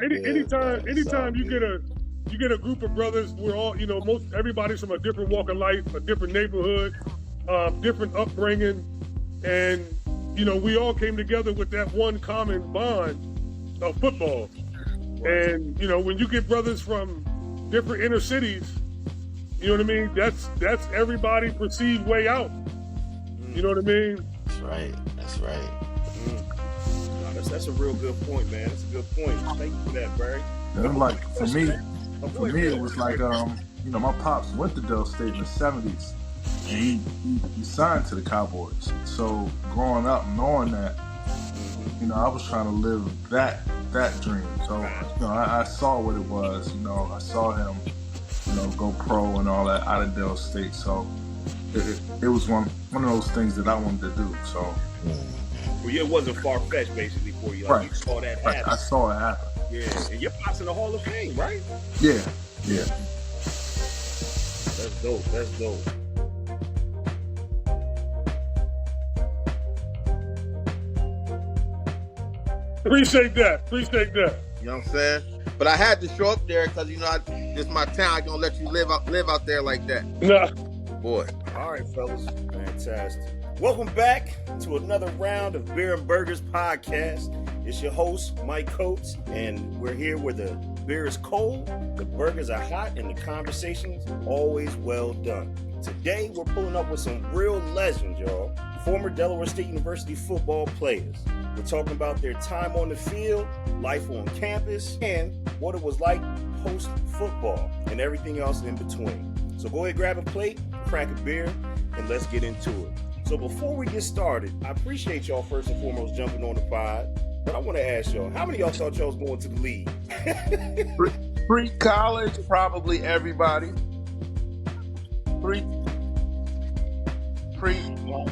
No, good, man. It's all anytime you good. get a group of brothers, we're all, most everybody's from a different walk of life, a different neighborhood, different upbringing, and we all came together with that one common bond of football. Right. And when you get brothers from different inner cities, you know what I mean. That's everybody perceived way out. You know what I mean. That's right. That's right. No, that's a real good point, man. That's a good point. Thank you for that, Barry. And like for me, Bill. it was like my pops went to Delaware State in the '70s, and he signed to the Cowboys. So growing up, knowing that, I was trying to live that dream. So I saw what it was. I saw him, go pro and all that out of Delaware State. So it was one of those things that I wanted to do. So. Well, it wasn't far-fetched, basically, for you. Like, right. You saw that happen. I saw it happen. Yeah, and you're passing the Hall of Fame, right? Yeah. That's dope. That's dope. Appreciate that. You know what I'm saying? But I had to show up there because it's my town. I don't let you live out there like that. Nah. Boy. All right, fellas. Fantastic. Welcome back to another round of Beer and Burgers podcast. It's your host, Mike Coates, and we're here where the beer is cold, the burgers are hot, and the conversation's always well done. Today, we're pulling up with some real legends, y'all. Former Delaware State University football players. We're talking about their time on the field, life on campus, and what it was like post-football, and everything else in between. So go ahead, grab a plate, crack a beer, and let's get into it. So before we get started, I appreciate y'all first and foremost jumping on the pod. But I want to ask y'all, how many of y'all thought y'all was going to the league? Pre-college, probably everybody. My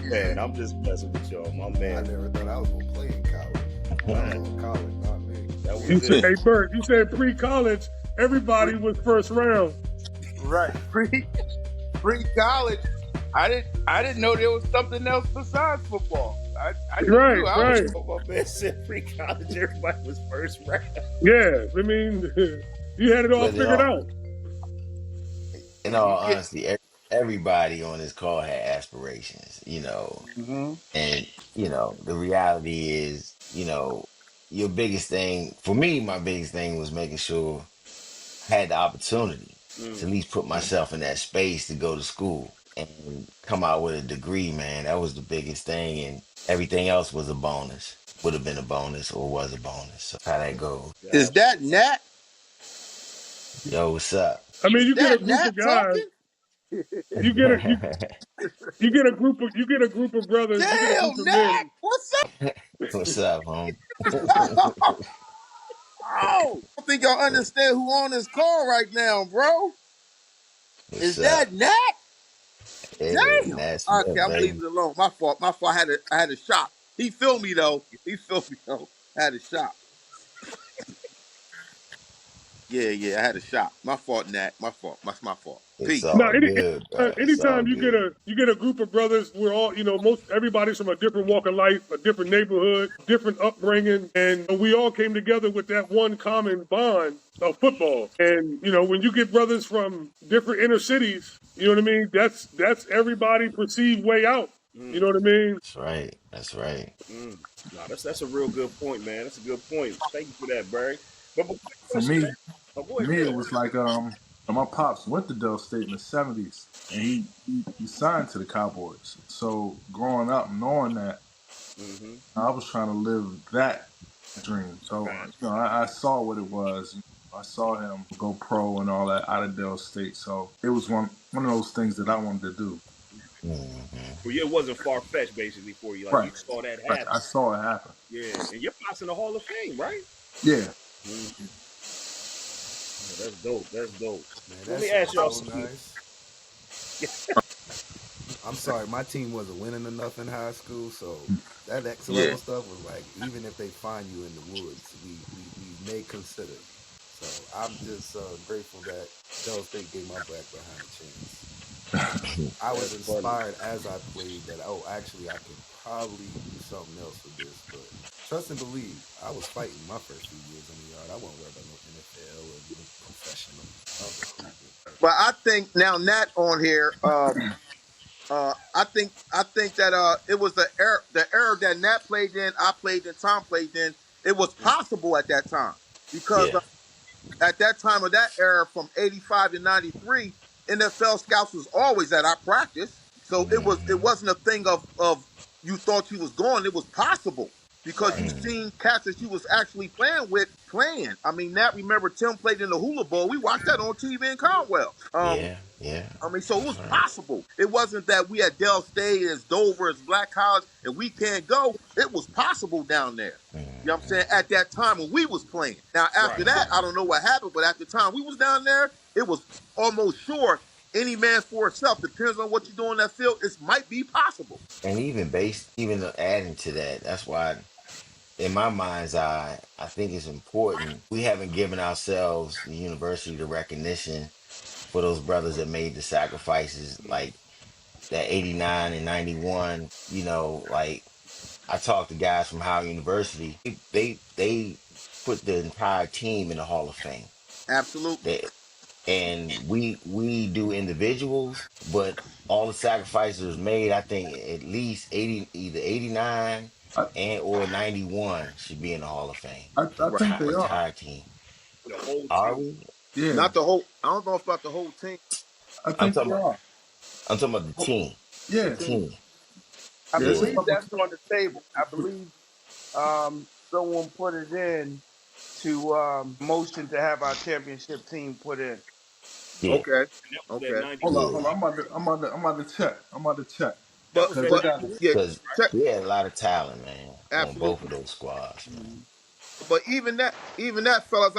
man, I'm just messing with y'all. My man. I never thought I was going to play in college. I was in college, not me. That was it. Hey, Bert, you said pre-college, everybody was first round. Right. Pre-college. I didn't know there was something else besides football. I Right. My man said pre-college, everybody was first round. Yeah, I mean, you had it all figured out. In all honesty, everybody on this call had aspirations, Mm-hmm. and the reality is, your biggest thing for me, my biggest thing was making sure I had the opportunity to at least put myself in that space to go to school and come out with a degree, man. That was the biggest thing, and everything else was a bonus. Would have been a bonus or was a bonus. So how that goes. Is that Nat? Yo, what's up? I mean, you get a That group Nat of guys. talking? You get a group of brothers. You get a Damn, group of Nat! men. What's up? What's up, home? Oh, I don't think y'all understand who on this call right now, bro. What's Is up? that Nat? Yeah, Damn. that's Okay, I'm baby. leaving it alone. My fault. I had a shot. He filmed me though. I had a shot. Yeah, I had a shot. My fault, Nat. My fault. That's my fault. It's Peace. all No, good, bro. It's all anytime you good. get a group of brothers, we're all, everybody's from a different walk of life, a different neighborhood, different upbringing, and we all came together with that one common bond of football. And when you get brothers from different inner cities, you know what I mean. That's everybody perceived way out. You know what I mean. That's right. No, that's a real good point, man. That's a good point. Thank you for that, Barry. But For me, go ahead, it Bill. was like my pops went to Delaware State in the '70s, and he signed to the Cowboys. So growing up, knowing that, I was trying to live that dream. So I saw what it was. I saw him go pro and all that out of Delaware State. So it was one of those things that I wanted to do. Well, it wasn't far-fetched, basically, for you. Like, Right. You saw that Right. happen. I saw it happen. Yeah, and you're passing the Hall of Fame, right? Yeah. That's dope. That's dope. Man, Let me ask y'all so something. nice. I'm sorry, my team wasn't winning enough in high school, so that next Yeah. level stuff was like, even if they find you in the woods, we may consider. So I'm just grateful that Delaware State gave my back behind a chance. I was inspired as I played that, actually, I could probably do something else with this. But trust and believe, I was fighting my first few years in the yard. I wasn't worried about But I think now Nat on here. I think that it was the era that Nat played in, I played in, Tom played in. It was possible at that time because Yeah. at that time of that era, from '85 to '93, NFL scouts was always at our practice. So it Hmm. wasn't a thing of you thought you was going. It was possible because you Right. seen cats that you was actually playing with playing. I mean, Nat, remember Tim played in the Hula Bowl. We watched that on TV in Conwell. Yeah. Yeah. I mean, so it That's was right. possible. It wasn't that we at Dell State, as Dover, as Black College, and we can't go. It was possible down there. You know what I'm saying? At that time when we was playing. Now, after Right. that, I don't know what happened, but at the time we was down there, it was almost sure any man for itself. Depends on what you do on that field. It might be possible. And even adding to that, that's why, in my mind's eye, I think it's important. We haven't given ourselves, the university, the recognition for those brothers that made the sacrifices, like that 89 and 91. Like, I talked to guys from Howard University. They put the entire team in the Hall of Fame. Absolutely. And we do individuals, but all the sacrifices was made. I think at least 80, either 89 I, and or 91 should be in the Hall of Fame. The I think they are. entire team. The whole Are team. we? Yeah, Not the whole. I don't know about the whole team. I I'm think talking they about are. I'm talking about the team. Yeah, The team. I yeah. It's a Yeah. believe couple. that's on the table. I believe someone put it in to motion to have our championship team put in. Yeah. Okay. And that was that Okay. 90. Yeah. I'm about to check. I'm about to check That But was because that they but got. 91. yeah, Because check we had a lot of talent, man, on both absolutely. of those squads, man. But even that, fellas,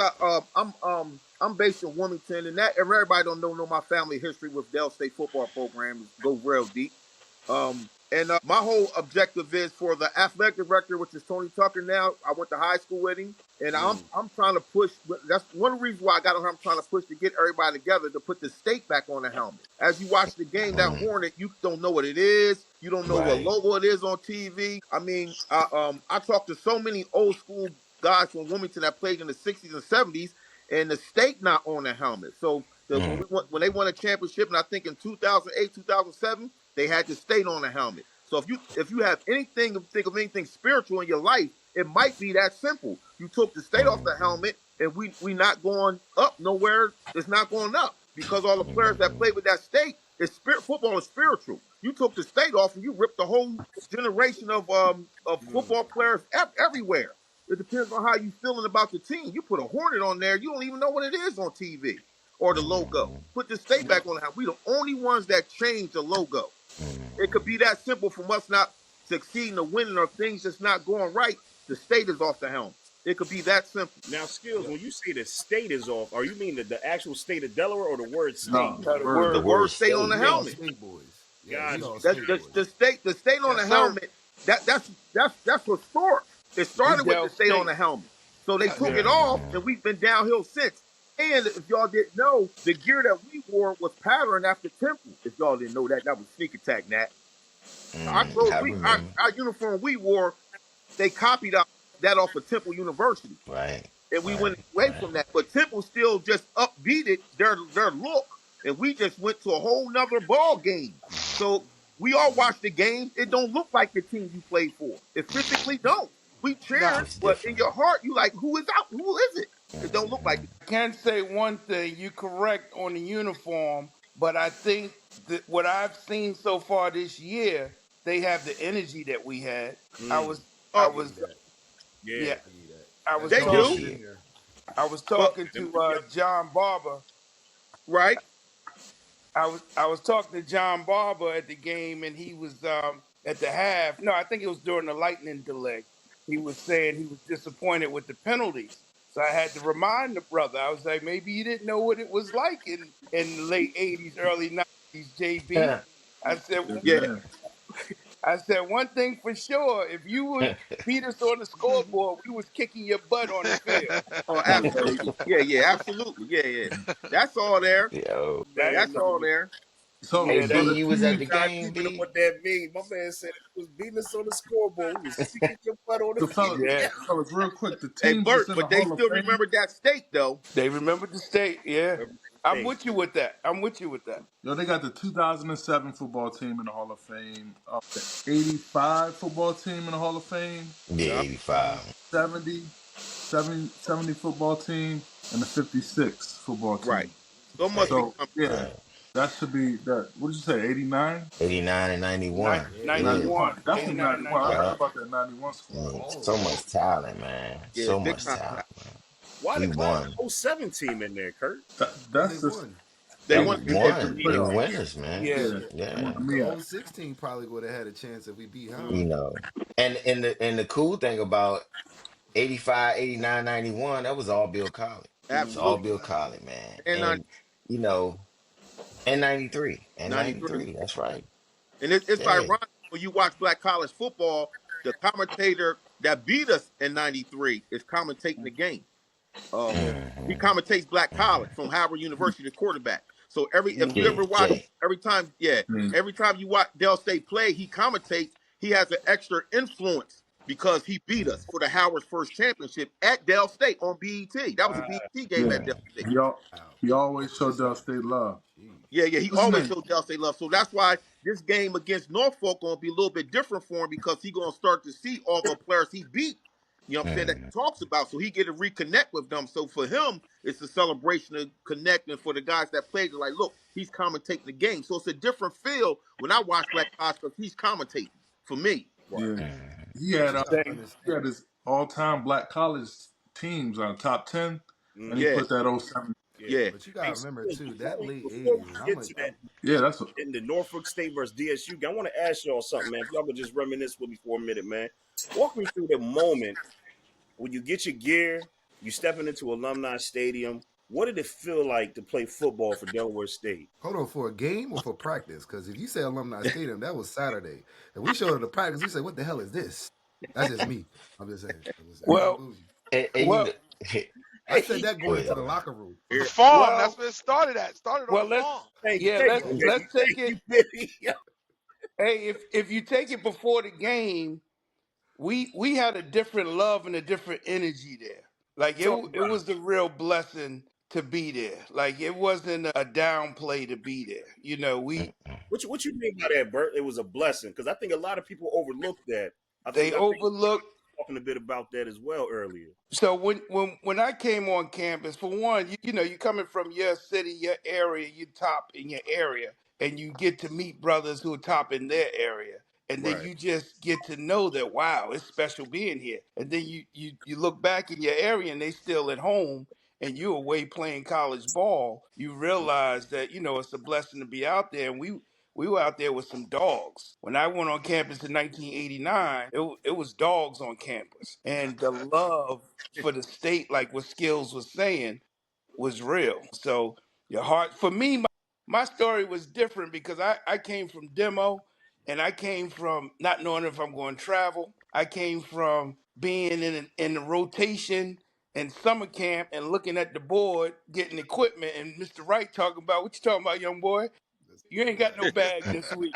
I'm based in Wilmington, and that if everybody don't know my family history with Dell State football program go real deep. And my whole objective is for the athletic director, which is Tony Tucker. Now I went to high school with him, and I'm trying to push. That's one of the reasons why I got on here. I'm trying to push to get everybody together to put the state back on the helmet. As you watch the game, that Hornet, you don't know what it is. You don't know what Right. logo it is on TV. I mean, I talked to so many old school guys from Wilmington that played in the '60s and '70s, and the state not on the helmet. So when they won a championship, and I think in 2008, 2007, they had the state on the helmet. So if you have anything, think of anything spiritual in your life, it might be that simple. You took the state off the helmet, and we not going up nowhere. It's not going up because all the players that play with that state is football is spiritual. You took the state off, and you ripped the whole generation of football players everywhere. It depends on how you feeling about the team. You put a Hornet on there, you don't even know what it is on TV or the logo. Put the state back on the helmet. We the only ones that change the logo. It could be that simple from us not succeeding or winning or things just not going right. The state is off the helmet. It could be that simple. Now, Skills, when you say the state is off, are you mean the actual state of Delaware or the word state? No, The word state on the We all helmet. state boys. Gotcha. We all That, state boys. the state on the helmet. That's historic. It started with the state on the helmet. So they took it off, and we've been downhill since. And if y'all didn't know, the gear that we wore was patterned after Temple. If y'all didn't know that, that was sneak attack, Nat. Our clothes, I remember. our uniform we wore, they copied that off of Temple University, Right. and we went away from that. But Temple still just upbeated their look, and we just went to a whole nother ball game. So we all watch the game. It don't look like the team you played for. It physically don't. We cheering, It's but different. in your heart, you like, who is out? Who is it? It don't look like it. I can say one thing. You're correct on the uniform, but I think that what I've seen so far this year, they have the energy that we had. I was, I was, Yeah. yeah, I was They talking, do. I was talking to John Barber. Right? I was talking to John Barber at the game, and he was at the half. No, I think it was during the lightning delay. He was saying he was disappointed with the penalties. So I had to remind the brother. I was like, maybe you didn't know what it was like in the late '80s, early '90s, JB. I said, Yeah. I said one thing for sure: if you would beat us on the scoreboard, we was kicking your butt on the field. Oh, absolutely. Yeah, absolutely. Yeah. That's all there. Yo. That's all there. So, Hey, Yeah, B, so the you was at team. the trying to game, keep it up B? what that means. My man said it was beating us on the scoreboard. We was kicking your butt on the So, field. fellas, real quick, the Hey, teams Bert, that's in the but they Hall of still Fame. remember that state though. They remember the state, yeah. I'm Hey, with you with that. I'm with you with that. Yo, they got the 2007 football team in the Hall of Fame, the 85 football team in the Hall of Fame, Yeah, yeah, 85. 70, 70 football team, and the 56 football Right. team. So it Hey, must be So, something. yeah, right. that should be that. What did you say, 89? 89 and 91. Yeah, Yeah. 91. 91, Definitely 89, 91. I heard 91. Yeah. about that 91 I squad. mean, all so of them. much talent, man. Yeah, So big much time. talent, man. why We the won. '07 team in there, Kurt? Because they That's just, won. They They want to get to the won. They playoffs. winners, man. Yeah. yeah, they Yeah. want me The out. 06 probably would have had a chance if we beat You Howard. know. And the cool thing about 85, 89, 91, that was all Bill Colley. It's all Absolutely. Bill Colley, man. And And you know, and 93. And 93. 93. That's right. And it's Yeah. ironic when you watch black college football, the commentator that beat us in 93 is commentating the game. Yeah. He Hmm. commentates black college from Howard University, the quarterback. So if you Hmm. Yeah, ever watch, Jay. Mm. every time you watch Dell State play, he commentates. He has an extra influence because he beat us for the Howard's first championship at Dell State on BET. That was a Wow. BET game at Yeah, Dell State. Wow. he always showed Dell State love. Jeez. Yeah, he What's his always name? showed Dell State love. So that's why this game against Norfolk gonna be a little bit different for him because he gonna start to see all the players he beat. You know what I'm saying, that he Mm. talks about, so he get to reconnect with them. So for him, it's a celebration of connecting. For the guys that played, they're like, look, he's commentating the game. So it's a different feel when I watch Black Ops because he's commentating for me. Right. Yeah, Mm. he But had you gotta he understand. had his all-time black college teams on top 10, and he Yeah, put that '07. Yeah. yeah, But you Hey, gotta remember so too, that late before we 80s, and get to that, Yeah, that's what. in the Norfolk State versus DSU, I want to ask y'all something, man. If y'all could just reminisce with me for a minute, man. Walk me through the moment when you get your gear, you stepping into Alumni Stadium. What did it feel like to play football for Delaware State? hold on, for a game or for practice? Because if you say Alumni Stadium, that was Saturday. If we showed up to practice, we say, what the hell is this? That's just me. I'm just saying. I ain't Well, bougie. And you well, know, I said that go going ahead, into the Alvin. locker room. The Here, farm. That's well, where it started at. Started on well. the Let's farm. yeah. thank you, Let's baby. take Thank it. you, baby. Hey, if you take it before the game, we had a different love and a different energy there. Like Talk it about was a real blessing to be there. Like it wasn't a downplay to be there. You know, we Mm-mm. what you mean by that, Bert? It was a blessing because I think a lot of people overlook that. they I think overlooked. talking a bit about that as well earlier. So when I came on campus, for one, you know, you coming from your city, your area, you top in your area, and you get to meet brothers who are top in their area. And then Right. you just get to know that wow, it's special being here. And then you look back in your area and they still at home and you're away playing college ball. You realize that, you know, it's a blessing to be out there. And we were out there with some dogs. When I went on campus in 1989, it was dogs on campus. And the love for the state, like what Skills was saying, was real. So your heart, for me, my story was different because I came from demo and I came from not knowing if I'm going to travel. I came from being in the rotation and summer camp and looking at the board, getting equipment, and Mr. Wright talking about, what you talking about, young boy? You ain't got no bag this week.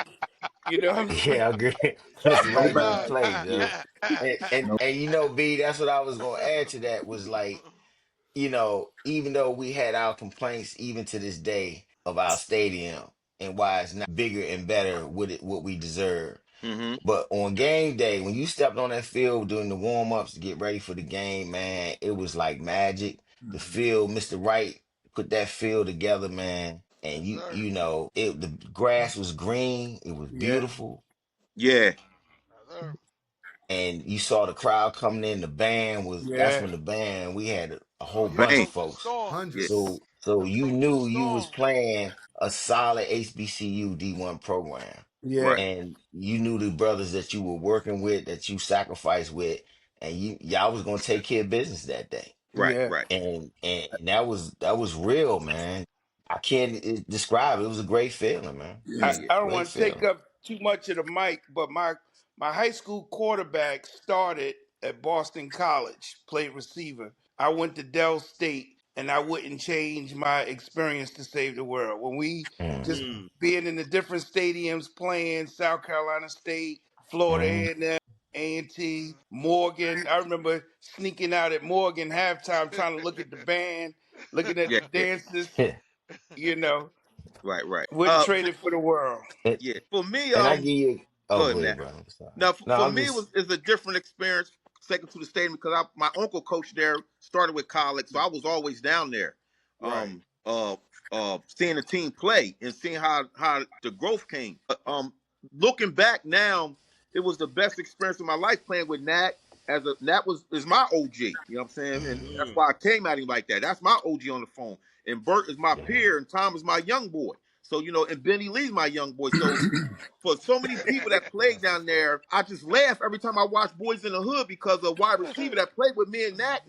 You know what I'm saying? Yeah, I agree. Mr. No Wright didn't bad. play, Joe. No. And you know, B, that's what I was gonna add to that was like, you know, even though we had our complaints even to this day of our stadium and why it's not bigger and better what we deserve. hmm But on game day, when you stepped on that field during the warm-ups to get ready for the game, man, it was like magic. The Mhm. field, Mr. Wright put that field together, man. And Yes, sir. you know, the grass was green, it was Yeah, beautiful. yeah, Yes, sir. And you saw the crowd coming in, the band was that's yeah, when the band we had a Oh whole yeah, bunch of man, coach was folks. storm. yeah, Hundreds. So you Coach was knew you was storm. playing a solid HBCU D1 program. yeah, right, And you knew the brothers that you were working with, that you sacrificed with, and y'all was gonna take care of business that day. right, yeah. right. And that was real, man. I can't describe it. It was a great feeling, man. Yeah, I, yeah. I don't Great want to take feeling. up too much of the mic, but my high school quarterback started at Boston College, played receiver. I went to Dell State, and I wouldn't change my experience to save the world. When we just Mm-hmm. Mm. being in the different stadiums, playing South Carolina State, Florida A&M, A&T, Morgan. I remember sneaking out at Morgan halftime, trying to look at the band, looking at Yeah, the dancers. You know, Right, right. wouldn't trade it for the world. And, Yeah. For me, and I give you. go Oh, ahead, go man. ahead, bro. I'm sorry. Now, No, for I'm me, just. it's a different experience. Second to the stadium because my uncle coached there, started with college, so I was always down there, Right. seeing the team play and seeing how the growth came. Looking back now, it was the best experience of my life playing with Nat. Nat is my OG, you know what I'm saying, and that's Mm. why I came at him like that. That's my OG on the phone, and Bert is my peer, and Tom is my young boy. So and Benny Lee's my young boy. So for so many people that played That's down what's up. there, I just laugh every time I watch Boys in the Hood because a wide receiver that played with me and Nat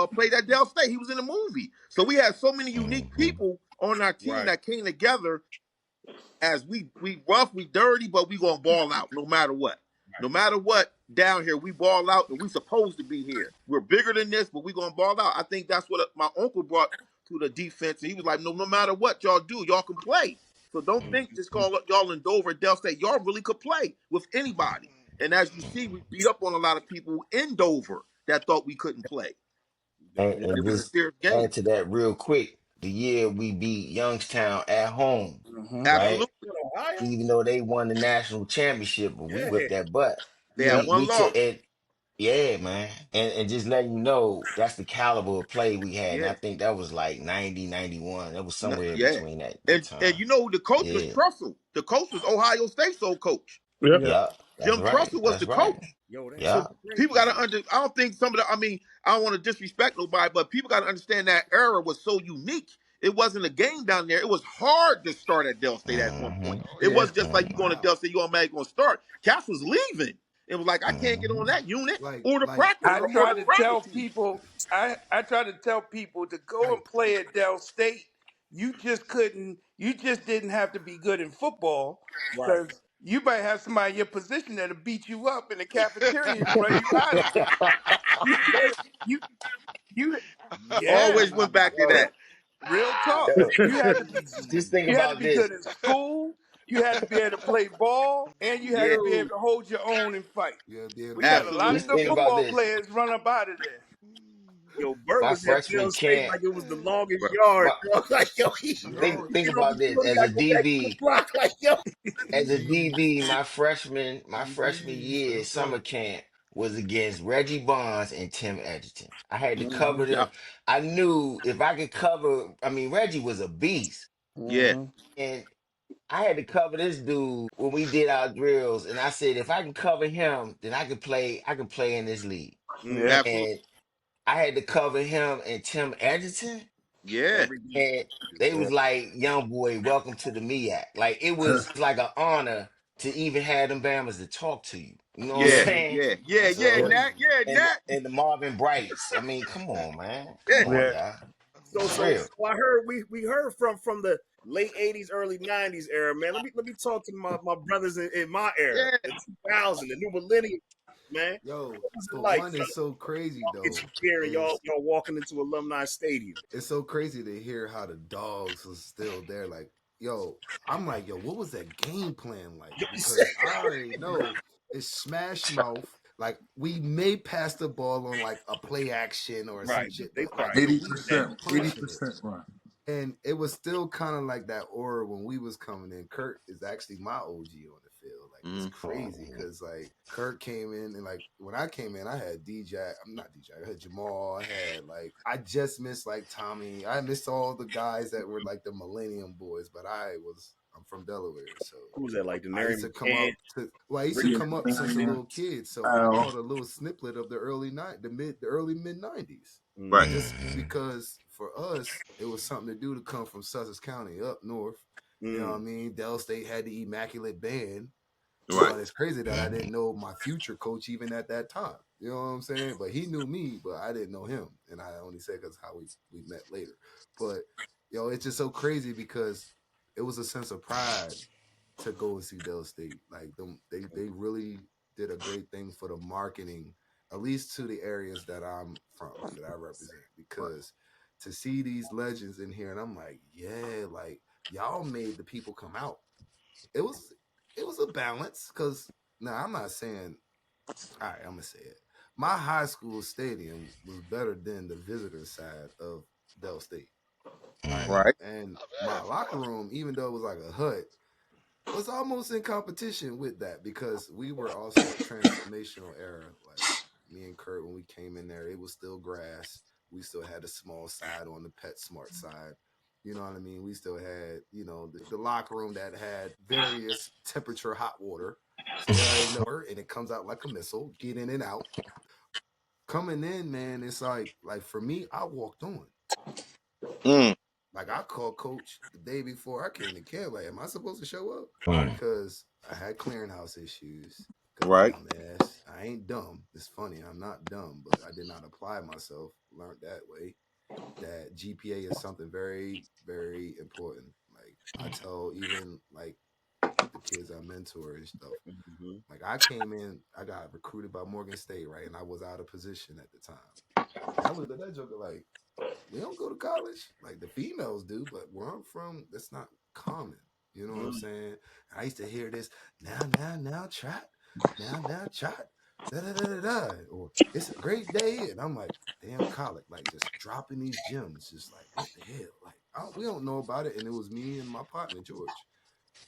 played at Dell State. He was in the movie. So we had so many unique Mm-hmm. people on our team Right. that came together as we rough, we dirty, but we gonna ball out no matter what. No matter what, down here we ball out, and we supposed to be here. We're bigger than this, but we gonna ball out. I think that's what my uncle brought to the defense. And he was like, no matter what y'all do, y'all can play. So don't think just call up y'all in Dover, Dell State. Y'all really could play with anybody. And as you see, we beat up on a lot of people in Dover that thought we couldn't play. And, Definitely. and It was a just serious game. add to that real quick. The year we beat Youngstown at home, Mm-hmm. right? Absolutely. Ohio? Even though they won the national championship, but we Yeah. whipped that butt. They had Yep. one We took loss. it. Yeah, man. And just letting you know that's the caliber of play we had. And Yeah. I think that was like 90, 91. That was No, somewhere in yeah. between that And time. the coach was Yeah. Trussell. The coach was Ohio State's old coach. Yeah. Yep. Yeah. That's Jim right. Trussell was That's the right. coach. Yo, that's Yeah. So so people got crazy. to I don't think some of the. I mean, I don't want to disrespect nobody, but people got to understand that era was so unique. It wasn't a game down there. It was hard to start at Dell State at one point. Mm-hmm. Oh It yeah. wasn't just like you No Mm-hmm. going to doubt. Dell State, you automatically going to start. Cass was leaving. It was like I can't get Mm-hmm. on that unit Like or the like practice I yo or try the to practice tell team. people, I try to tell people to go like and play at Dell State. You just couldn't. You just didn't have to be good in football Right. because you might have somebody in your position that'll beat you up in the cafeteria and run you out of there. You, you, you. Yeah, Always went back to yeah. that. Real talk. Yo, You had to be. just think You had to about be good this. in school. You had to be able to play ball, and you had Yeah, to be able Yo. to hold your own and fight. yeah, be able We to had a make lot of Just absolutely. good think about football this. players run up out of there. Yo, Bert My was at freshman Dell State camp. like it was the longest Right. yard. My, Yo. Like, yo, he yo think get on about the this. field, he As a gotta go back to the DB, block. Like, yo. as a DB DB, my freshman DBs year that's summer right. camp was against Reggie Barnes and Tim Edgerton. I had to Mm-hmm. cover them. Yep. I knew if I could cover, I mean, Reggie was a beast. Yeah. Hmm. And I had to cover this dude when we did our drills. And I said, if I can cover him, then I can play in this league. Yeah. Mm-hmm. Absolutely. And I had to cover him and Tim Edgerton. Yeah. Every game. And they Yeah. was like, young boy, welcome to the MEAC. Like it was like an honor to even have them Bammers to talk to you. You know what I'm Yeah. Mm-hmm. saying? Yeah. Yeah. That's Yeah. So Nat. crazy. Yeah. and Nat. and the Marvin Brights. I mean, come on, man. Yeah. Come on, Yeah. y'all. So For so real. so I heard we heard from the late '80s, early '90s era, man. Let me talk to my brothers in my era, Yeah. the 2000, the new millennium, man. Yo, What was it for like one, trying it's to so crazy get though. you here and Is y'all walking into Alumni Stadium? it's so crazy to hear how the dogs was still there. Like, yo, I'm like, yo, what was that game plan like? Yo, Because I already know it's smash mouth. Like, we may pass the ball on like a play action or some right. shit, They but like, probably yo, did we that. keep 80%, pushing it. 80% run. And it was still kind of like that aura when we was coming in. Kurt is actually my OG on the field. Like it's Mm. crazy because like Kurt came in and like when I came in, I had DJ. I'm not DJ. I had Jamal. I had like I just missed like Tommy. I missed all the guys that were like the Millennium boys. But I'm from Delaware, so Who was that? Like the I Nary used to come up McCann, to I used to Ricky Yeah, come up since a McCann. little kid. So I Al. caught a little snippet of the early mid '90s Right. Mm-hmm. just because for us it was something to do to come from Sussex County up north. You know what I Mm. mean? Dell State had the immaculate band. Right. And it's crazy that I didn't know my future coach even at that time. You know what I'm saying? But he knew me, but I didn't know him. And I only say because how we met later. But it's just so crazy because it was a sense of pride to go and see Dell State. Like they really did a great thing for the marketing, at least to the areas that I'm from, that I represent. Because to see these legends in here, and I'm like, yeah, like y'all made the people come out. It was a balance because now I'm not saying. All right, I'm gonna say it. My high school stadium was better than the visitor side of Dell State. Mm. Like, Right. and I my feel that locker part. room, even though it was like a hut, was almost in competition with that because we were also a transformational era. Like me and Kurt, when we came in there, it was still grass. We still had a small side on the Pet Smart side. You know what I mean? We still had, the locker room that had various temperature hot water. Still ain't no, and it comes out like a missile, get in and out. Coming in, man, it's like for me, I walked on. Mm. Like I called coach the day before I came to camp. Like, am I supposed to show up? Mm. Because I had clearinghouse issues. Because Right. dumbass, I ain't dumb. It's funny, I'm not dumb, but I did not apply myself. Learned that way. That GPA is something very, very important. Like I tell even like the kids I mentor and stuff. Mm-hmm. Like I came in, I got recruited by Morgan State, right, and I was out of position at the time. And I looked at that joker like, we don't go to college like the females do, but where I'm from, that's not common. You know what I'm Mm. saying? I used to hear this now, trot, now, trot, da da da da da, or it's a great day, and I'm like, damn, colic, like just dropping these gems, just like what the hell, like we don't know about it, and it was me and my partner George.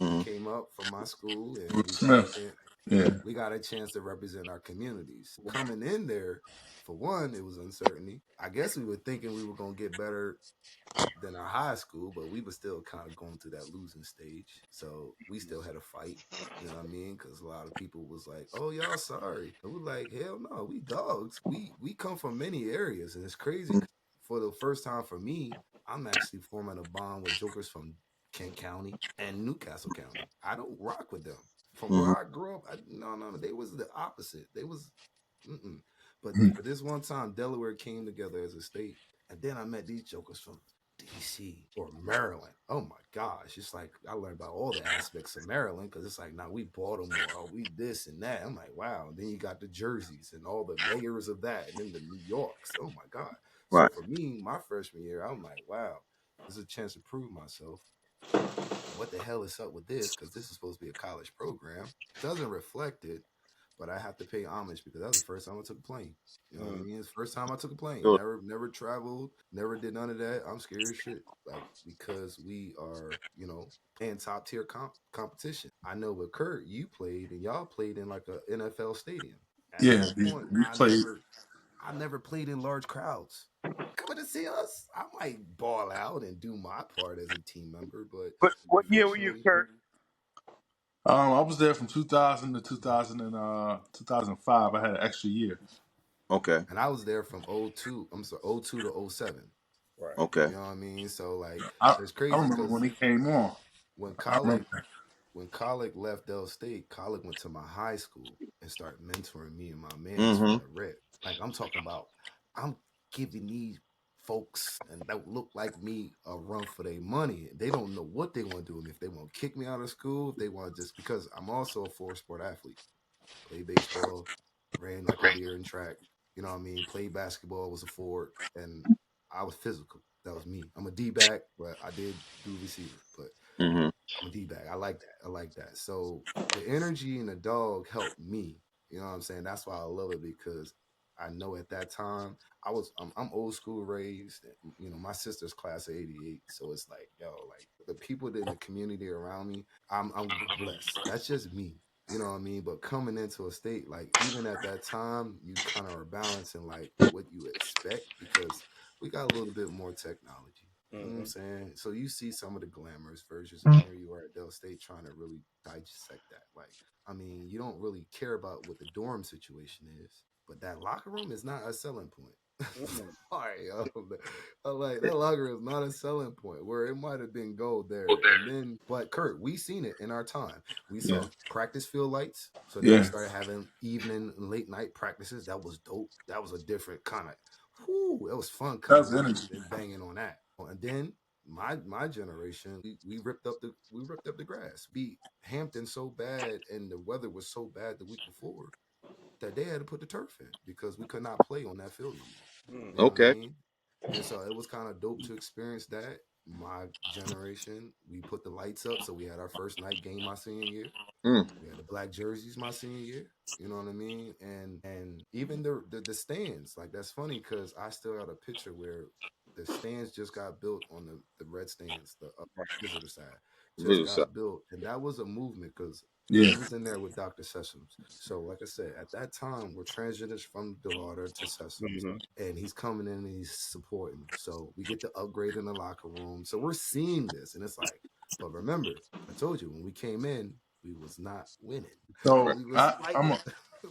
He Mm. came up from my school, and Will Smith. Yeah. we got a chance to represent our communities. Coming in there, for one, it was uncertainty. I guess we were thinking we were gonna get better than our high school, but we were still kind of going through that losing stage. So we still had a fight. You know what I mean? Because a lot of people was like, "Oh, y'all sorry." And we're like, "Hell no, we dogs. We come from many areas, and it's crazy." For the first time for me, I'm actually forming a bond with jokers from Kent County and Newcastle County. I don't rock with them. From where Mm-hmm. I grew up, no, they was the opposite. They was, mm-mm. But Mhm. for this one time, Delaware came together as a state, and then I met these jokers from DC or Maryland. Oh my gosh. It's like I learned about all the aspects of Maryland because it's like, now we Baltimore, oh, we this and that. I'm like, wow. And then you got the jerseys and all the layers of that. And then the New Yorks. Oh my God. So Right. for me, my freshman year, I'm like, wow, this is a chance to prove myself. What the hell is up with this? Because this is supposed to be a college program. Doesn't reflect it, but I have to pay homage because that was the first time I took a plane. You know what I Mm. mean? It's the first time I took a plane. Sure. Never traveled, never did none of that. I'm scared as shit. Like, because we are, playing top tier competition. I know with Kurt, you played and y'all played in like a NFL stadium. At Yeah. that point, We played. I never played in large crowds. Coming to see us, I might ball out and do my part as a team member, but What year were you, unfortunately, Kurt? I was there from 2000 to 2000 and 2005. I had an extra year. Okay. and I was there from '02. I'm sorry, '02 to '07. Right. Okay. You know what I mean? So like, it's I crazy remember when because he came on. when I remember. Colic when Colic left Dell State, Colic went to my high school and started mentoring me and my mans from Mm-hmm. the rip. Like I'm talking about, I'm giving these folks and that look like me a run for their money. They don't know what they want to do with me. If they want to kick me out of school, if they want to just because I'm also a four sport athlete. Played baseball, ran like a deer in track. You know what I mean? Played basketball, was a forward, and I was physical. That was me. I'm a D back, but I did do receiver. But Mm-hmm. I'm a D back. I like that. I like that. So the energy and the dog helped me. You know what I'm saying? That's why I love it because I know at that time I'm old school raised. My sister's class of '88, so it's like like the people in the community around me. I'm blessed. That's just me. You know what I mean? But coming into a state like even at that time, you kind of are balancing like what you expect because we got a little bit more technology. You know what I'm Mm-hmm. saying? So you see some of the glamorous versions, and here you are at Dell State trying to really dissect that. Like, I mean, you don't really care about what the dorm situation is, but that locker room is not a selling point. Mm-hmm. Sorry, I'm like that locker room is not a selling point. Where it might have been gold there, and then, but Kurt, we seen it in our time. We Yeah. saw practice field lights, so then we Yeah. started having evening and late night practices. That was dope. That was a different kind of. Whoo, it was fun That coming was out energy. and banging on that. And then my generation, we ripped up the grass. Beat Hampton so bad, and the weather was so bad the week before that they had to put the turf in because we could not play on that field no more. You know what I Okay. mean? And so it was kind of dope to experience that. My generation, we put the lights up, so we had our first night game my senior year. Mm. We had the black jerseys my senior year. You know what I mean? And even the stands, like that's funny because I still got a picture where The stands just got built on the red stands, the visitor side just Visitor side. got built, and that was a movement because Yeah. we was in there with Dr. Sessoms. So, like I said, at that time, we're transgenders from DeLauder to Sessoms, and he's coming in and he's supporting. So we get the upgrade in the locker room. So we're seeing this, and it's like, but remember, I told you when we came in, we was not winning. So We was I'm fighting. a,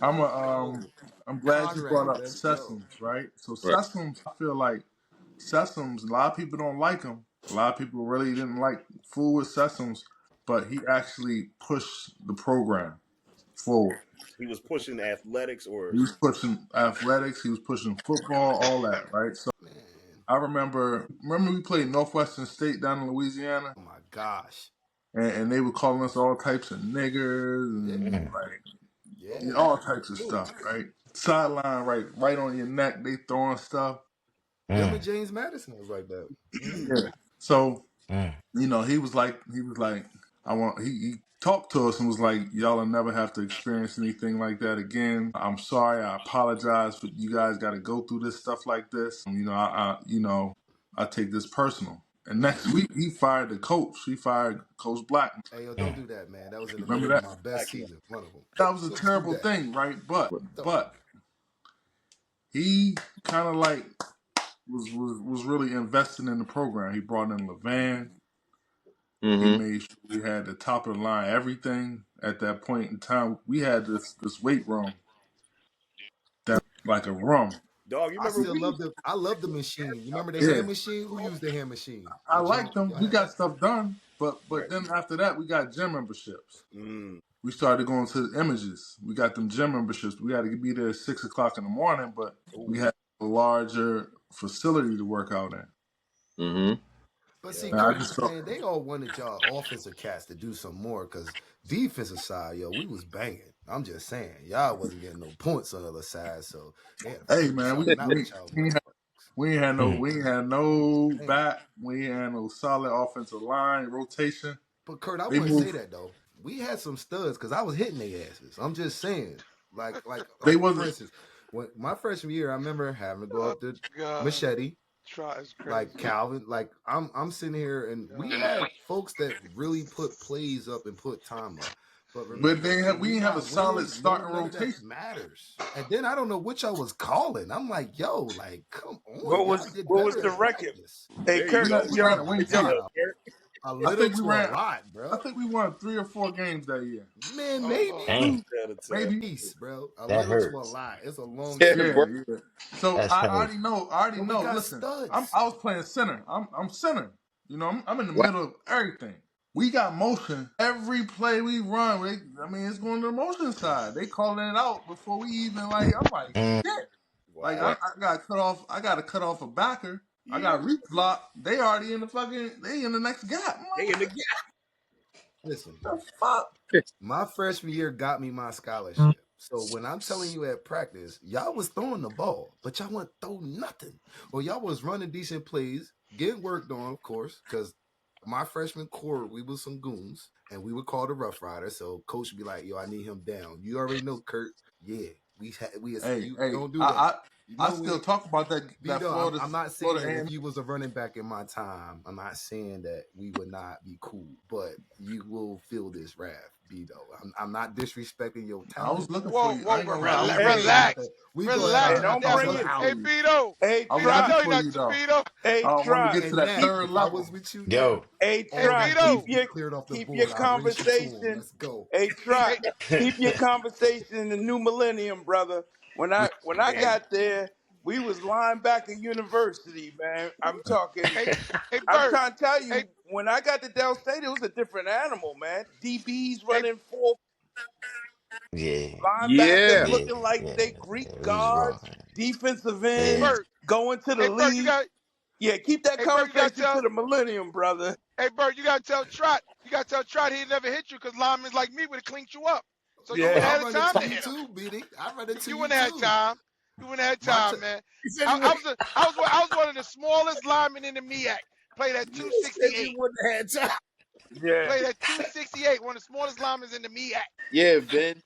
I'm a, Yo, I'm glad you brought Conrad, up let's go. Sessoms, right? So Right. Sessoms, I feel like Sessoms. A lot of people don't like him. A lot of people really didn't like fool with Sessoms, but he actually pushed the program forward. He was pushing athletics, or He was pushing athletics. He was pushing football, all that, right? So Man, I remember we played Northwestern State down in Louisiana, oh my gosh. and they were calling us all types of niggers and Yeah, like yeah. all types of Ooh. stuff, right? Sideline, right on your neck, they throwing stuff. Him and James Madison was like that. Yeah. So he was like, he talked to us and was like, y'all will never have to experience anything like that again. I'm sorry. I apologize for you guys got to go through this stuff like this. I take this personal. And next week he fired the coach. He fired Coach Black. Hey, yo, don't do that, man. That was in the Remember middle of that? my best season, one of them. That was a Don't do terrible that. thing, right? But Don't. he kind of like was really investing in the program. He brought in Levan. He made sure we had the top of the line everything at that point in time. We had this weight room that like a room. dog. You I remember still we? love I love the machine. You remember the Yeah, hand machine? Who used the hand machine? I The liked jump. them. Go We ahead. got stuff done, but Right. then after that we got gym memberships. Mm. We started going to the images. We got them gym memberships. We had to be there at 6:00 in the morning, but we had a larger facility to work out in. But see, And I Kurt, just felt man, they all wanted y'all offensive cats to do some more because defensive side, yo, we was banging. I'm just saying, y'all wasn't getting no points on the other side, so they had to hey figure man, something out with y'all. we ain't had no back, we ain't had no solid offensive line rotation. But Kurt, I They wouldn't say moved. that though. We had some studs because I was hitting their asses. I'm just saying, like They for wasn't. instance, when my freshman year, I remember having to go Oh up to God. Machete, Try is crazy. like Calvin. Like I'm sitting here, and we had folks that really put plays up and put time up. But remember, We didn't have a solid starting none of that rotation. matters. And then I don't know what y'all was calling. I'm like, yo, like, come on, What y'all was did what was better the at record? practice. Hey, There you Kurt, go. We yo, ran a wing yo, team. A I little think we to ran. a lot, bro. I think we won 3 or 4 games that year. Man, Oh maybe Lord. Dang, Maybe. peace, bro. A that little to a hurts. lot. It's a long Yeah, season. bro. Yeah. So That's I crazy. already But we know. got Listen, studs. I was playing center. I'm center. I'm in the Wow. middle of everything. We got motion. Every play we run, it's going to the motion side. They calling it out before we even like. I'm like, shit. Like Wow. I got cut off. I got to cut off a backer. I got reach block. They already in the fucking. They in the next gap. I'm They like, in the Listen, what the fuck? my freshman year got me my scholarship. So when I'm telling you at practice, y'all was throwing the ball, but y'all wasn't throwing nothing. Or y'all was running decent plays, getting worked on, of course, because my freshman core, we was some goons, and we would call the Rough Rider. So coach would be like, yo, I need him down. You already know, Kurt. Yeah, Hey, don't do that. I still talk about that Florida. I'm not saying Florida if you was a running back in my time, I'm not saying that we would not be cool, but you will feel this wrath, Bito. I'm not disrespecting your I was talent. looking Whoa, for you. I whoa, ain't gonna lie. I was relax. We Relax. hey, gonna don't have Now, to bring go it. out. hey, Vito. Hey, I was Vito, I try. know looking you're for not you though. Vito. Hey, I want to try. get to And that Nat, third if I level. was with you, Nat, Yo, Hey, Hey, try. Vito. cleared off the Keep your board, I'll race you to him. conversation. Let's go. Hey, try. Hey, Keep your conversation in the new millennium, brother. When I Hey, got there, we was linebacker university, man. hey, hey, I'm Bert. trying to tell Hey, you, when I got to Del State, it was a different animal, man. DBs hey, running four, yeah, linebackers Yeah. yeah, looking like yeah, they yeah. Greek We was wrong. gods, defensive hey, Yeah. ends, Bert. going to the Hey, Bert, league. Yeah, keep that Hey, Bert, you gotta conversation tell. to the millennium, brother. Hey, Bert, you gotta tell Trot. You gotta tell Trot he never hit you because linemen like me would have cleaned you up. So you Oh, wouldn't Yeah. I'll have had run the it time to to you hit him. too, BD. I'll run it to You you wouldn't have had too. time. You wouldn't have had My time, man. He said I, you I would. was a, I was one of the smallest linemen in the MEAC. Played at He said you 268. wouldn't have had time. Yeah. Played at 268. One of the smallest linemen in the MEAC. Yeah, Ben.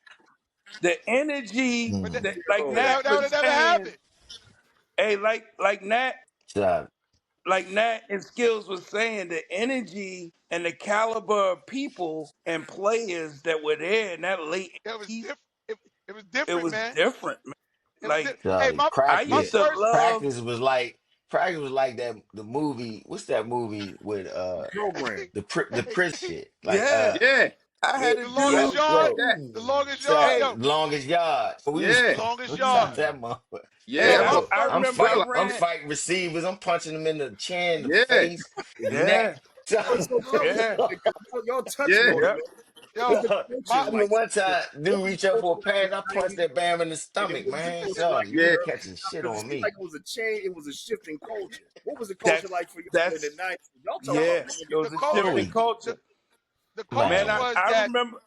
The energy But Mm. that like but Nat that was would have never saying, happened. hey, like Nat, Stop. like Nat and Skills was saying, the energy and the caliber of people and players that were there in that late It was 80s, different. It was it different, was man. different, man. It was Like Hey, Charlie, I my used to first. love, practice was like that the movie. What's that movie with Program. the prison shit? Like yeah, Yeah, I yeah, had a The yo, longest dude. yard. like that. Ooh. The longest yard. Charlie, Hey, Yo, longest yard. We was Yeah, longest we yard. shot that motherfucker. yeah. hey, Yo, That my was I first. I'm remember I fighting. thriller. I'm ran. fighting receivers. I'm punching them in the chin, the Yeah, face, the neck. Yeah, What's so crazy? yeah, Y'all touching yeah. on it, yeah, man. Because Yo, the my coaches, I mean, like, one look, time, what dude was reach up the for a coaches in pad. I the punched 90s? that bam in the And it stomach, was man. different Charlie, like you Yeah. ain't here, catching shit because it on seemed me. like it was a change, it was a shift in culture. What was the culture that's like for y'all in the that's 90s? Y'all talking the about yeah. back It in the the was a culture. shift Oh, in The culture, the culture man. man. was I that remember.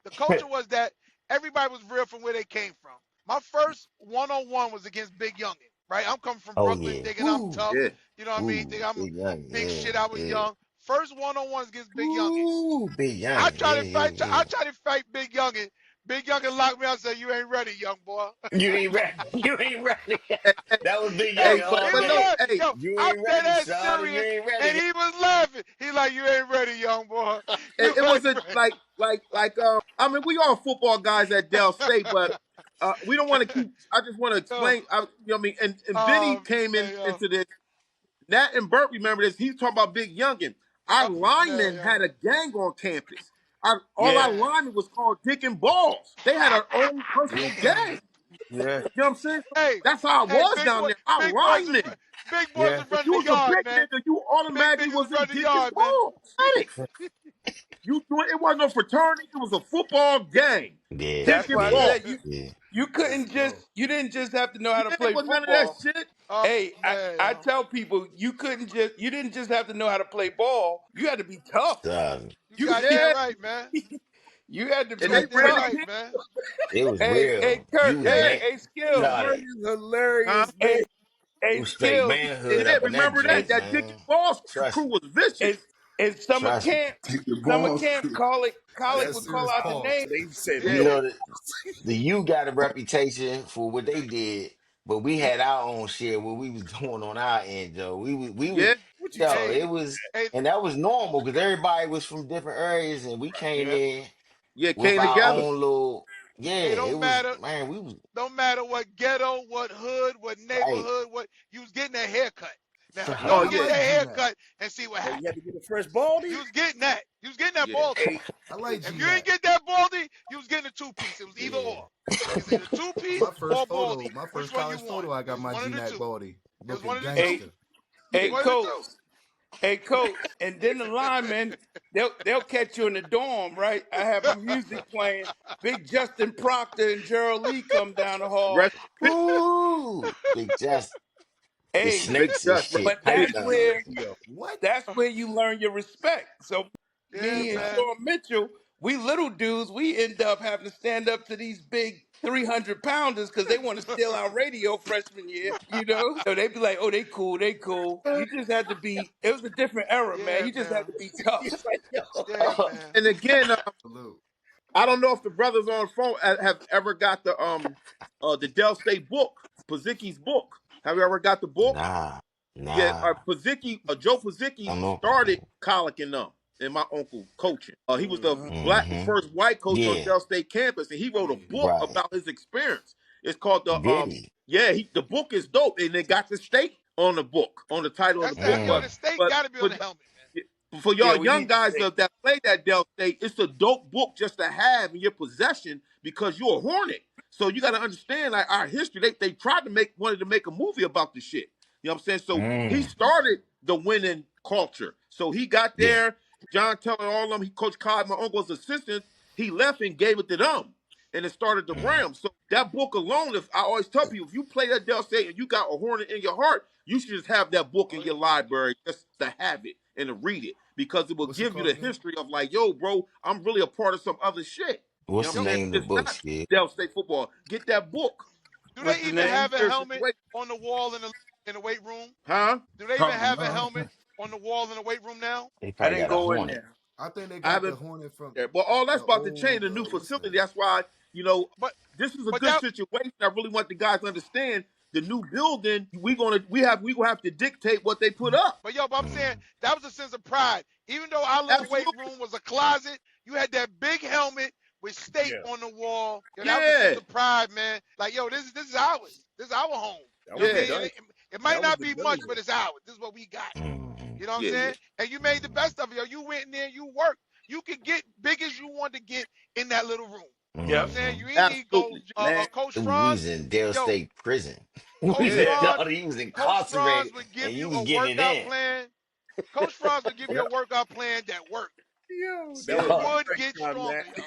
the culture was that everybody was real from where they came from. My first one-on-one was against Big Youngin, right? I'm coming from Oh Brooklyn yeah. thinking I'm Woo, tough. Yeah. You know what I mean? woo, Think I'm big young. big Yeah, shit. I was yeah. young. First one-on-ones against Big Youngin. Woo, big young. I Yeah, tried to yeah, fight. yeah. I tried to fight Big Youngin. Big Youngin locked me out and said, "You ain't ready, young boy." You ain't ready. You ain't ready. Hey, hey, That was big young Yo, hey, all he but was no, day. like, hey, yo, You I'm ain't dead ready, ass son. You serious, ain't and ready. he was laughing. He like, "You ain't ready, young boy. You it ain't wasn't ready." like I mean, we all football guys at Dell State, but we don't want to keep. I just want to Yo, explain. You know what I mean? And Benny oh came man, yo, into this. Nat and Burt remember this. He's talking about Big Youngin. Our oh man, linemen yo, had a gang on campus. All Yeah, our man. linemen was called Dick and Balls. They had our own yeah, personal gang. yeah, You know what I'm saying? So Hey, that's how it hey, was down there. Our big boys was linemen. big boys yeah. was If running you the was a yard, big man. nigga, you Big automatically niggas was was in running the Dick and yard, man. Balls. Attic. You doing it wasn't no fraternity, it was a football gang. Yeah, Dick That's and why I yeah, Balls. said yeah. you Let's couldn't just go. you didn't just have to know how to Yeah, it play was none of that football. shit. Oh Hey, man, I yo, tell people you didn't just have to know how to play ball. You had to be tough. Son, you You got that Yeah. right, man. you had to You And be they got that ran the tough. right, camp. man. it was Hey, real. Kurt. You was Yeah. Hey, man, hey, The skills. word Charlie. is Huh? hilarious, man. Hey, It hey, was straight skills. manhood Yeah, up in that remember that? joint, That Dick and man. Balls crew Trust me. was vicious. It's it's summer Trust me. camp. Take the Summer balls. camp. Colic Yes, would sir. call It's out the Paul. name. So they said, You Yeah, no. know, the U got a reputation for what they did, but we had our own share what we was doing on our end, Joe. We was, Yeah. What you yo, talking hey, it was, hey, and that was normal because everybody was from different areas, and we came yeah. in Yeah, with came our together. own little, yeah. It It don't was, matter. man, we was Don't matter what ghetto, what hood, what right. neighborhood, what you was getting that haircut. Now Son, go Oh and I get yeah. that like G Mac. haircut and see what about? You had happened. to get a fresh baldy? You was getting that. You was getting that Yeah. baldy. Hey, I like If G you ain't Mac. get that baldy, you was getting a two piece. It was either Yeah. or. It's either two piece My or first photo, baldy. my Which first one you college want? photo, I It got was my one G of the Mac two. baldy, It was looking one of the two. Hey, gangster. It was hey, one of the coach. two. Hey, coach. And then the linemen, they'll catch you in the dorm, right? I have my music playing. Big Justin Proctor and Gerald Lee come down the hall. Rest ooh, big just the Hey, big snakes and dust. shit, but how you pythons. yo? What? that's where you learn your respect. So Yeah, me and Yeah, man. Sean Mitchell, we little dudes, we end up having to stand up to these big 300 pounders because they want to steal our radio freshman year, So they be like, oh, they cool, they cool. You just had to be, it was a different era, man. Yeah, You just had man. to be He's tough. like, yo. Yeah, man. And again, Salute. I don't know if the brothers on the phone have ever got the Dell State book, Pazicki's book. Have you ever got the book? nah, Yeah, nah. Joe I Pazicki don't know. started Colic and them and my uncle coaching. He was the Mm-hmm. first white coach on Yeah, Dell State campus, and he wrote a Yeah. book right. about his experience. It's called Did he? the book is dope, and they got the state on the book, on the title of the That's book. that. Yo, Mm. the state But got to be on the helmet, man. for Yeah, y'all we young need to guys stay. that play that Dell State, it's a dope book just to have in your possession because you're a Hornet. So you got to understand like our history. They wanted to make a movie about the shit. You know what I'm saying? So he Mm. started the winning culture. So he got Yeah. there. John Teller, all of them. He coached Clyde, my uncle's assistant. He left and gave it to them, and it started the Mm. Rams. So that book alone, if I always tell people, if you play that Dell State and you got a Hornet in your heart, you should just have that book in your library just to have it and to read it because it will What's it give you called the again? history of like, yo, bro, I'm really a part of some other shit. You know What's what the I'm Yo, saying? name of the It's book, not Skid? Dell State football. Get that book. do What's they the even It's a name? have a serious helmet situation. on the wall in the weight room? Huh? Do they even have a No. helmet on the wall in the weight room now? They I probably didn't got a go in hornet. there. I think they I got the haven't Hornet from there. But all the that's about to change, old the new what's facility. that? That's why, But this is a but good that situation. I really want the guys to understand. the new building, we gonna have to dictate what they put up. But I'm saying that was a sense of pride. Even though our little weight Absolutely. room was a closet, you had that big helmet with state Yeah. on the wall. That was a Yeah. sense of pride, man. Like, this is ours. This is our home. That You know was what I Yeah. mean? It might That not was be the much, building. but it's ours. This is what we got. Mm-hmm. You know what I'm Yeah, saying? And you made the best of it. Yo, you went in there, you worked. You could get big as you wanted to get in that little room. You know what I'm saying? You ain't need to go. Absolutely. Man, Coach We was Franz, in Dale yo, State prison. Coach Yeah. Franz, He was Coach Franz incarcerated, would and give you you was a getting it workout in. plan. Coach Franz would give you Yep. a workout plan that worked. Yo, that You was Yeah. my would first get time, stronger, man. yo.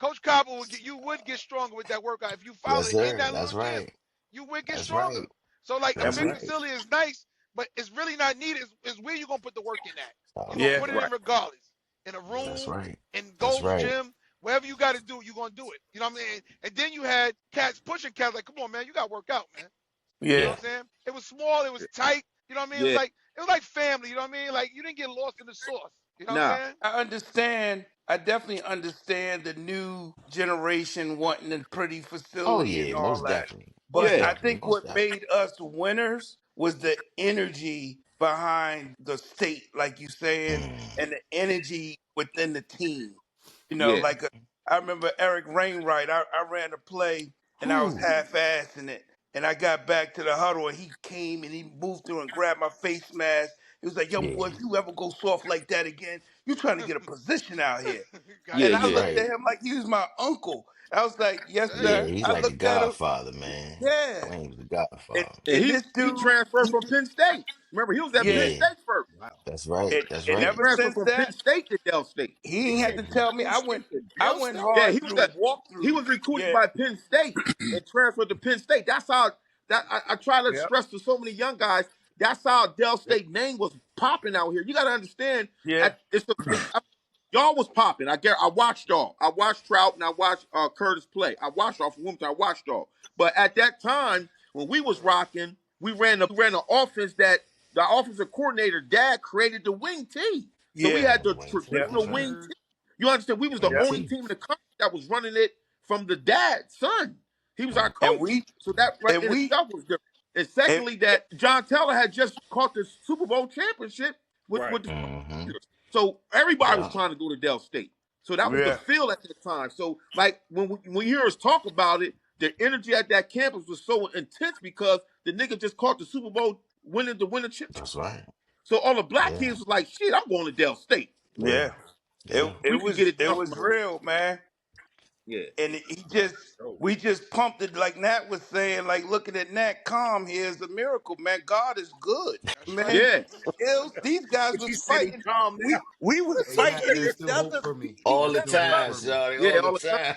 Coach Copper would get stronger with that workout. If you follow Yes, it in sir. that That's little gym, right. you would get That's stronger. right. So like a That's big we, right. facility is nice, but it's really not needed. It's where you're gonna put the work in at. You're gonna Oh, yeah. put it in Right. regardless. In a that's room, right. in That's Gold's right. Gym, wherever you gotta do, you're gonna do it. You know what I mean? And then you had cats pushing cats like, come on, man, you gotta work out, man. You know Yeah. what I'm saying? It was small, it was tight. You know what I mean? Yeah. It was like family. You know what I mean? Like you didn't get lost in the sauce. You know what Nah. I'm saying? I understand. I definitely understand the new generation wanting a pretty Oh facility and yeah, all most that. definitely. Most But Yeah. I definitely. think Most what definitely. made us winners was the energy behind the state, like you saying, and the energy within the team. Yeah. I remember Eric Rainwright. I ran a play and I was Whew. half-assing it. And I got back to the huddle and he came and he moved through and grabbed my face mask. He was like, young boy, Yeah. if you ever go soft like that again, you trying to get a position out here. Got Yeah. And you I That's Yeah. looked right. at him like he was my uncle. I was like, yes, Yeah. Yeah, sir. he's I like the looked at him. Godfather, man. Yeah. Claims the And, Godfather. And and he this he dude, transferred he, from Penn State. Remember, he was at Penn yeah. Yeah, State first. Wow. that's right. That's And He right. ever transferred since from Penn that, State to Dell State. he ain't had to Damn, tell me. Penn State to I Dell went State? Yeah, hard he was through he walkthroughs. was recruited Yeah. by Penn State and transferred to Penn State. That's how I try to Yep. stress to so many young guys. That's how Dell Yep. State name was popping out here. You got to understand. Yeah. Y'all was popping. I watched y'all. I watched Trout and I watched Curtis play. I watched y'all from Wilmington. I watched y'all. But at that time when we was rocking, we ran the offense that the offensive coordinator dad created the wing T. So we Yeah. had the Wayne T. Yeah. That's traditional right. wing T. You understand? We was the Wayne Yeah. only T. team in the country that was running it from the dad's son. He was our And coach. we, So that right and in we, itself was different. And and, secondly, that John Taylor had just caught the Super Bowl championship Right. with the Mm-hmm. Steelers. So everybody was Yeah, trying to go to Dell State. So that was the yeah. feel at the time. So like when you hear us talk about it, the energy at that campus was so intense because the nigga just caught the Super Bowl winning chip. that's right. So all the black Yeah, kids was like, shit, I'm going to Dell State. yeah, Yeah. yeah. We can get it It done was from here. real, man. Yeah. And Oh, we just pumped it like Nat was saying, like looking at Nat Calm here is a miracle, man. God is good, That's right. man. Yeah. These guys but was you said he fighting. calm now. We was Hey, fighting Nat, there's each still hope other. for me. All There's the still hope time, for me. Shawty. Yeah. All the All the time. time.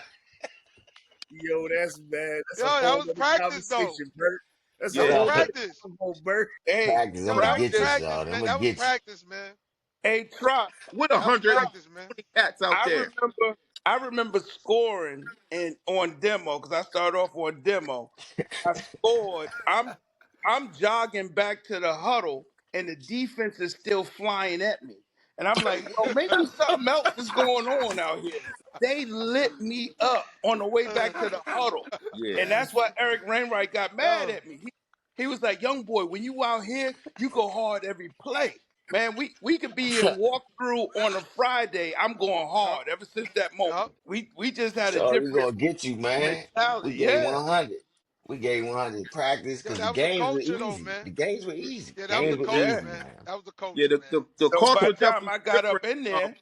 Yo, that's bad. That's Yo, a that whole was other practice though. conversation, Bert. That's a That was Yeah. whole other practice. convo, Bert. Hey, Practice. I'm Yo, gonna that Trot was get you, just practice, Shawty. I'm man. gonna That was get you. practice, man. Trot. With That was practice, man. 120 cats out I there. remember I remember scoring on demo because I started off on demo. I scored. I'm jogging back to the huddle, and the defense is still flying at me. And I'm like, yo, maybe something else is going on out here. They lit me up on the way back to the huddle. Yeah. And that's why Eric Rainwright got mad Yo, at me. He was like, young boy, when you out here, you go hard every play. Man, we could be in walkthrough on a Friday. I'm going yup, hard ever since that moment. yup. We just had a Shawty, we different gonna get you, man. mentality. We gave Yeah. 100. We gave 100 practice Yo, because the that was the games were culture though, easy. man. The games were easy. Yeah, that was the Games were culture, Yeah. easy, man. man. That was the Yeah. culture, The, man. the, the So by culture the was time definitely I got different. up in there,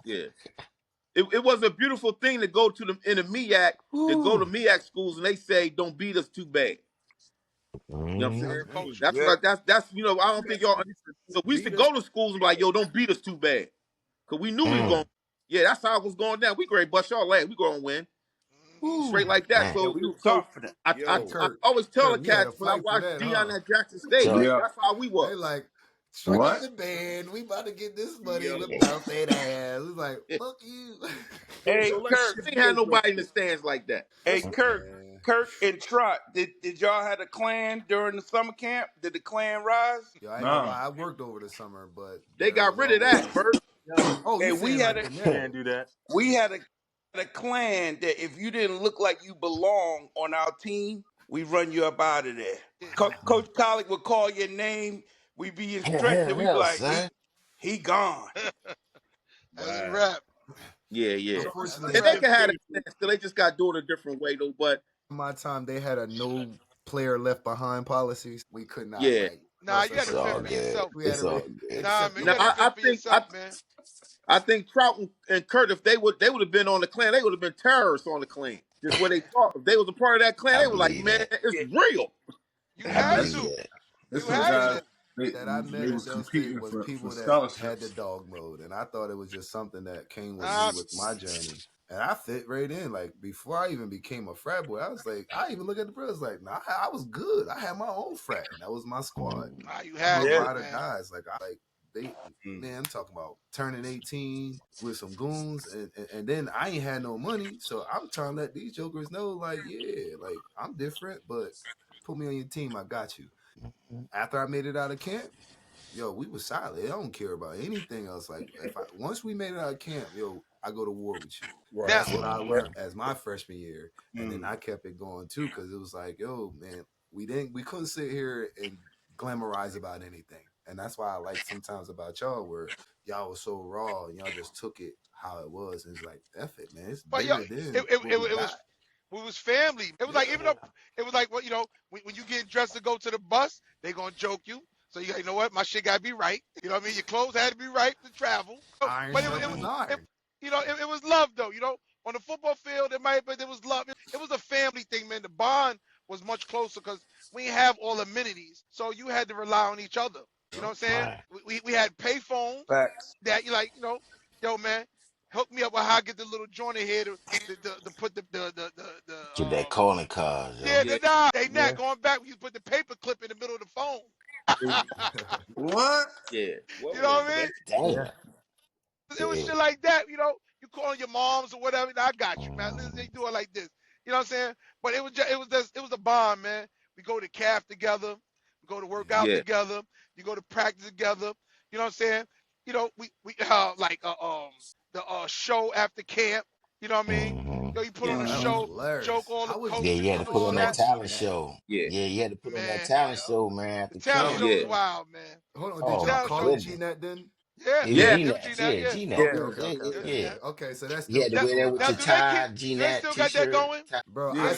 Yeah. It was a beautiful thing to go to in the MEAC, to go to Whew. MEAC schools and they say, don't beat us too bad. You know what I'm That was saying? the Mm. culture. That's yeah, what that's I You don't got think y'all. somebody So to we used to beat us. go to schools and be like, yo, don't beat us too bad, cause we knew we were going. Mm. Yeah, that's how it was going down. We great bust y'all ass. We gonna win Hmm. straight Whew. like that. Man. yeah, So we were so confident. I Hey, Yo, I always tell the Kurt, we had cats to when I fight for watched that, Dion huh? at Jackson State. So Yeah. That's how we was. They like, strike up What? the band. We about to get this money yo. and we bounce their ass. We like, fuck you. Hey, So let's Kirk, shift We ain't had gears real nobody in the quick. stands like that. hey, Let's Kirk, Man. Kirk and Trot, did y'all have a clan during the summer camp? Did the clan rise? Yo, I ain't gonna Nah. lie. I worked over the summer, but They there got was rid of that, always. Bert. no. Oh, Hey, you saying like the net? Can't do that. we had a clan that if you didn't look like you belong on our team, we run you up out of there. Coach Collick would call your name. We be in stretch, and we be Hell, like, son. he gone. That's a wrap. Yeah. Unfortunately, And they can have that still. They just got to do it a different way though. But my time they had a no player left behind policy. We could not like. Nah, you got It's to all fend for good. yourself. It's all good. Nah, man, you now, got to fend for yourself, man. I think Trout and Kurt, if they would have been on the clan, they would have been terrorists on the clan. Just where they thought. If they was a part of that clan, they were like, man, it's real. You had believe to. that. It's You the had guys to. That I met they at was Del State competing was for people that scholarships. had the dog mode, and I thought it was just something that came with me with my journey, and I fit right in. Like before I even became a frat boy, I was like, I even look at the brothers like, nah, I was good. I had my own frat, and that was my squad. Nah, you had a to, lot of man. guys man, I'm talking about turning 18 with some goons, and then I ain't had no money, so I'm trying to let these jokers know, like, yeah, like I'm different, but put me on your team, I got you. After I made it out of camp, yo, we was solid. I don't care about anything else. Like once we made it out of camp, yo, I go to war with you. Right. That's what I learned as my freshman year, and then I kept it going too, because it was like, yo, man, we couldn't sit here and glamorize about anything. And that's why I like sometimes about y'all where y'all was so raw and y'all just took it how it was. And it's like, F it, man. It's bigger than we was family. It was like, even though it was like, well, you know, when you get dressed to go to the bus, they gonna joke you. So you know what, my shit gotta be right. You know what I mean? Your clothes had to be right to travel. But it was love though. You know, on the football field, but there was love. It was a family thing, man. The bond was much closer because we didn't have all amenities, so you had to rely on each other. You know what I'm saying? Right. We had pay phones that you like, you know, yo man, hook me up with how I get the little joint in here to put the Get that calling card. they not going back. You put the paper clip in the middle of the phone. What? Yeah. You know what I mean? Damn. It was shit like that, you know. You calling your moms or whatever. I got you, man. They do it like this. You know what I'm saying? But it was a bond, man. We go to calf together. We go to work out together. You go to practice together. You know what I'm saying? You know, we the show after camp. You know what I mean? You know, you put on a show, joke all the coaches. Yeah, you had to put on that talent show. Yeah, you had to put on that talent show, man. The talent show was wild, man. Hold on, did y'all call it GNet then? Yeah, GNet. Yeah. Okay, so that's you had to wear that with your tie, GNet still got that going? Bro, I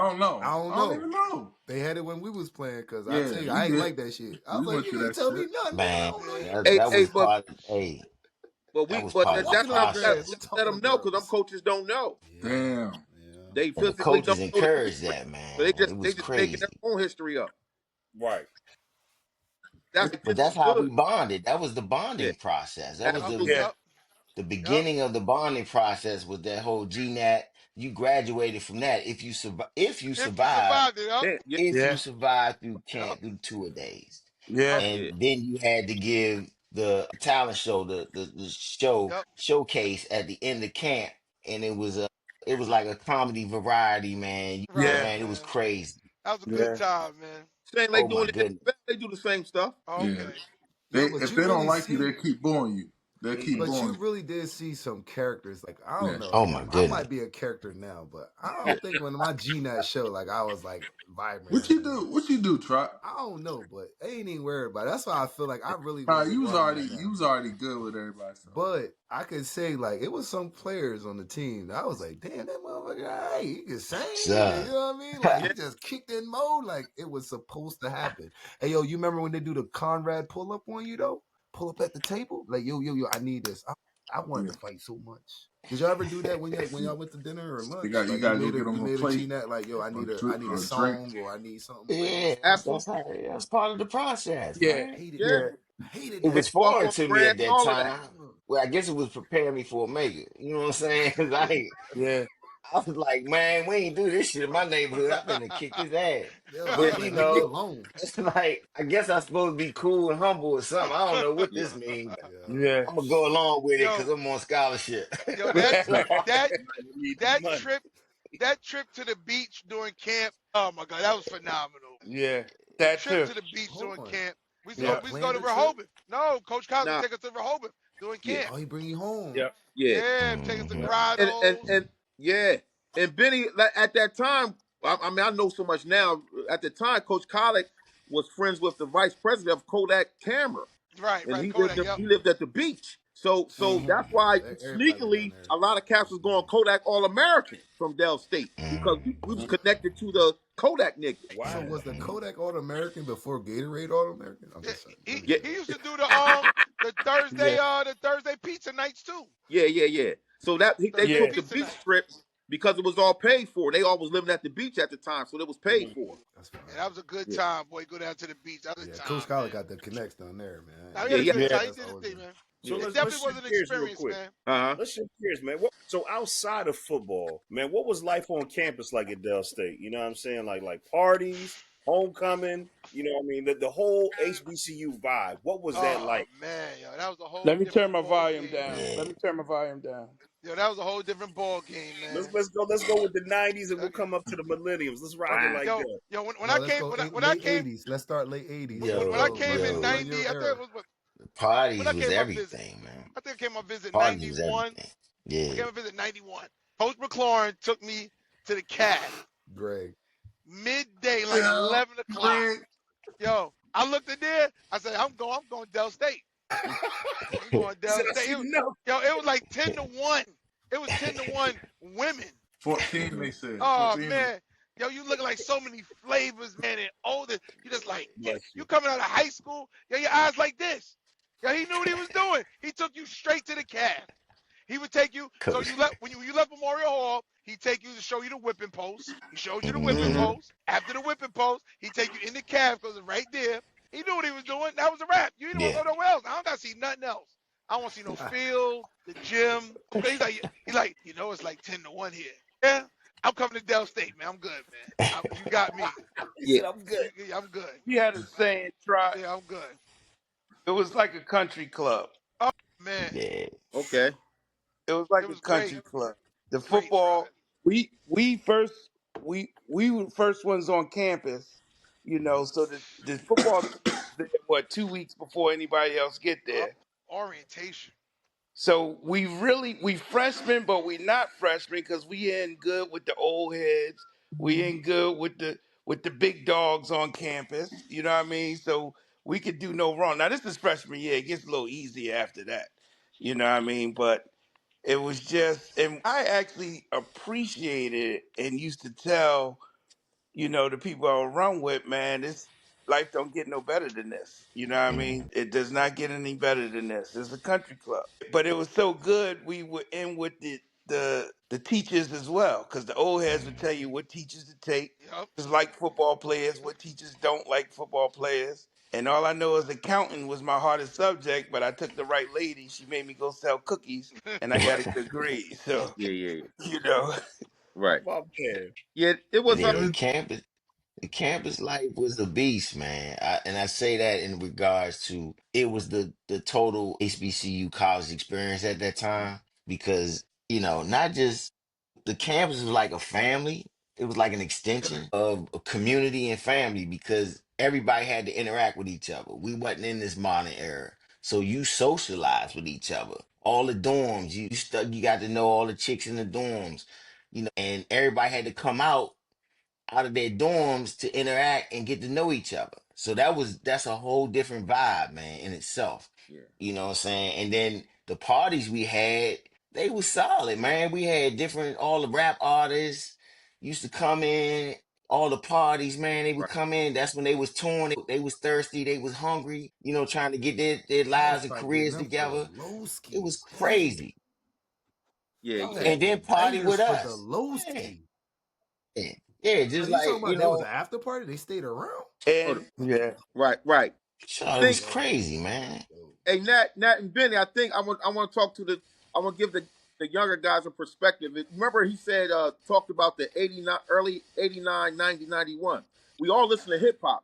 don't know. I don't even know. They had it when we was playing, because I tell you, I ain't like that shit. I was like, you didn't tell me nothing. Man, that was part of, but that's not let them know, because them coaches don't know. Damn. They and the coaches encourage that, man. But they just crazy. making their own history up. Right. That's how we bonded. That was the bonding process. That was the beginning of the bonding process with that whole GNAT. You graduated from that if you survived. If you survived through camp, through 2 days. Yeah. And then you had to give the talent show, the showcase at the end of camp, and it was like a comedy variety, man. Man, it was crazy. That was a good time, man. Same like doing it. They do the same stuff. Okay. If they don't like you, they keep booing you. They keep But booing you really did see some characters. Like, I don't know. Oh my goodness. I might be a character now, but I don't think when my GNAT show, like, I was like vibrant. What you do, Trot? I don't know, but I ain't even worried about it. That's why I feel like I really you was already good with everybody. So. But I could say, like, it was some players on the team that I was like, damn, that motherfucker, he can sing. You know what I mean? Like, he just kicked in mode like it was supposed to happen. Hey, yo, you remember when they do the Conrad pull up on you, though? Pull up at the table? Like, yo, I need this. I wanted to fight so much. Did y'all ever do that when y'all went to dinner or lunch? You got to go get them a plate. Like, yo, I need a song or I need something. Yeah, that's part of the process. Yeah, man. Hated it was foreign to me at that time. Well, I guess it was preparing me for Omega. You know what I'm saying? Cause I was like, man, we ain't do this shit in my neighborhood. I'm gonna kick his ass. But you know, it's like, I guess I'm supposed to be cool and humble or something. I don't know what this means. I'm gonna go along with it because I'm on scholarship. Yo, that trip to the beach during camp. Oh my God, that was phenomenal. Yeah, that trip to the beach during camp. We go to Rehoboth. No, Coach Collins take us to Rehoboth during camp. Oh, he bring you home. Yeah, take us to Grotto. And Benny, at that time, I mean, I know so much now. At the time, Coach Collick was friends with the vice president of Kodak Camera, Right, and right. Kodak. Yep. he lived at the beach. So that's why Everybody was down sneakily there. a lot of cats was going Kodak All American from Dell State because we was connected to the Kodak niggas. Wow. So was the Kodak All American before Gatorade All American? I'm just saying. He, Yeah, he used to do the Thursday pizza nights too. yeah. So they Thursday took the pizza beach night. strip because it was all paid for. They all was living at the beach at the time, so it was paid for. That's fine. Yeah, that was a good Yeah. time, boy. Go down to the beach. That was a Yeah, time. Coach Collick Man. got the connects down there, man. Now, he had a Yeah, good time. He That's did his always thing, man. So It let's definitely shift was an gears real experience, quick. man. Let's shift gears, man. So outside of football, man, what was life on campus like at Dell State? You know what I'm saying? Like parties, homecoming. You know what I mean? The whole HBCU vibe. What was that like? Oh man, yo, that was a whole. Let me turn my different ball volume game, down. man. Let me turn my volume down. Yo, that was a whole different ball game, man. Let's go with the '90s, and we'll come up to the millenniums. Let's rock it like that. Yo, when No, I let's came, go when I late came, 80s. Let's start late 80s. when I came in Yo. '90, I think it was when Parties I was came up visit. everything, man. I think I came up visit Parties was '91. everything. I Yeah. came up visit '91. Coach McLaurin took me to the Cavs Greg. midday, like 11 o'clock. Yo, I looked at there. I said, I'm going Dell State. I'm going Dell State. It was like 10-1. It was 10-1 women. 14, they said. Oh 14. man, yo, you looking like so many flavors, man, and older. You just like, you coming out of high school, yo, your eyes like this. Yo, he knew what he was doing. He took you straight to the Cavs. He would take you. So Coach. you left when you left Memorial Hall. He'd take you to show you the whipping post. He showed you the whipping post. After the whipping post, he'd take you in the Cavs because it's right there. He knew what he was doing. That was a wrap. You didn't want to go nowhere else. I don't got to see nothing else. I don't want to see no field, the gym. He's like, it's like 10-1 here. Yeah, I'm coming to Dell State, man. I'm good, man. You got me. Yeah, I'm good. Yeah, I'm good. He had a saying, try. Yeah, I'm good. It was like a country club. Oh man, Yeah. okay. It was like it a was country great. club. The Great football, tribe. we were the first ones on campus, so the football team was there, 2 weeks before anybody else get there. Orientation. So we freshmen, but we not freshmen because we ain't good with the old heads. We ain't good with the big dogs on campus. You know what I mean? So we could do no wrong. Now this is freshman year. It gets a little easier after that. You know what I mean? But it was just, and I actually appreciated it and used to tell, the people I would run with, man, this life don't get no better than this. You know what I mean? It does not get any better than this. It's a country club. But it was so good, we were in with the teachers as well, because the old heads would tell you what teachers to take. Yep. Just like football players, what teachers don't like football players. And all I know is accounting was my hardest subject, but I took the right lady. She made me go sell cookies, and I got a good grade. So, Yeah. Right. Yeah, it was. Yeah, the campus life was a beast, man. And I say that in regards to it was the total HBCU college experience at that time because, not just the campus was like a family. It was like an extension of a community and family because everybody had to interact with each other. We wasn't in this modern era. So you socialize with each other. All the dorms, you got to know all the chicks in the dorms, and everybody had to come out of their dorms to interact and get to know each other. So that's a whole different vibe, man, in itself. Yeah. You know what I'm saying? And then the parties we had, they was solid, man. We had all the rap artists used to come in, all the parties, man, they would Right. come in. That's when they was torn, they was thirsty, they was hungry, trying to get their Y'all lives and start careers getting them for the together. low It was ski. crazy. Yeah, Y'all And then had party with bangers for the us. low Yeah. ski. Yeah, just Now, you like, talking about there was an after party? They stayed around? and yeah. right. it was crazy, man. Hey, Nat, and Benny, I think I want to talk to I want to give the younger guys a perspective. Remember, he said talked about the 89, early 89, 90, 91. We all listen to hip hop.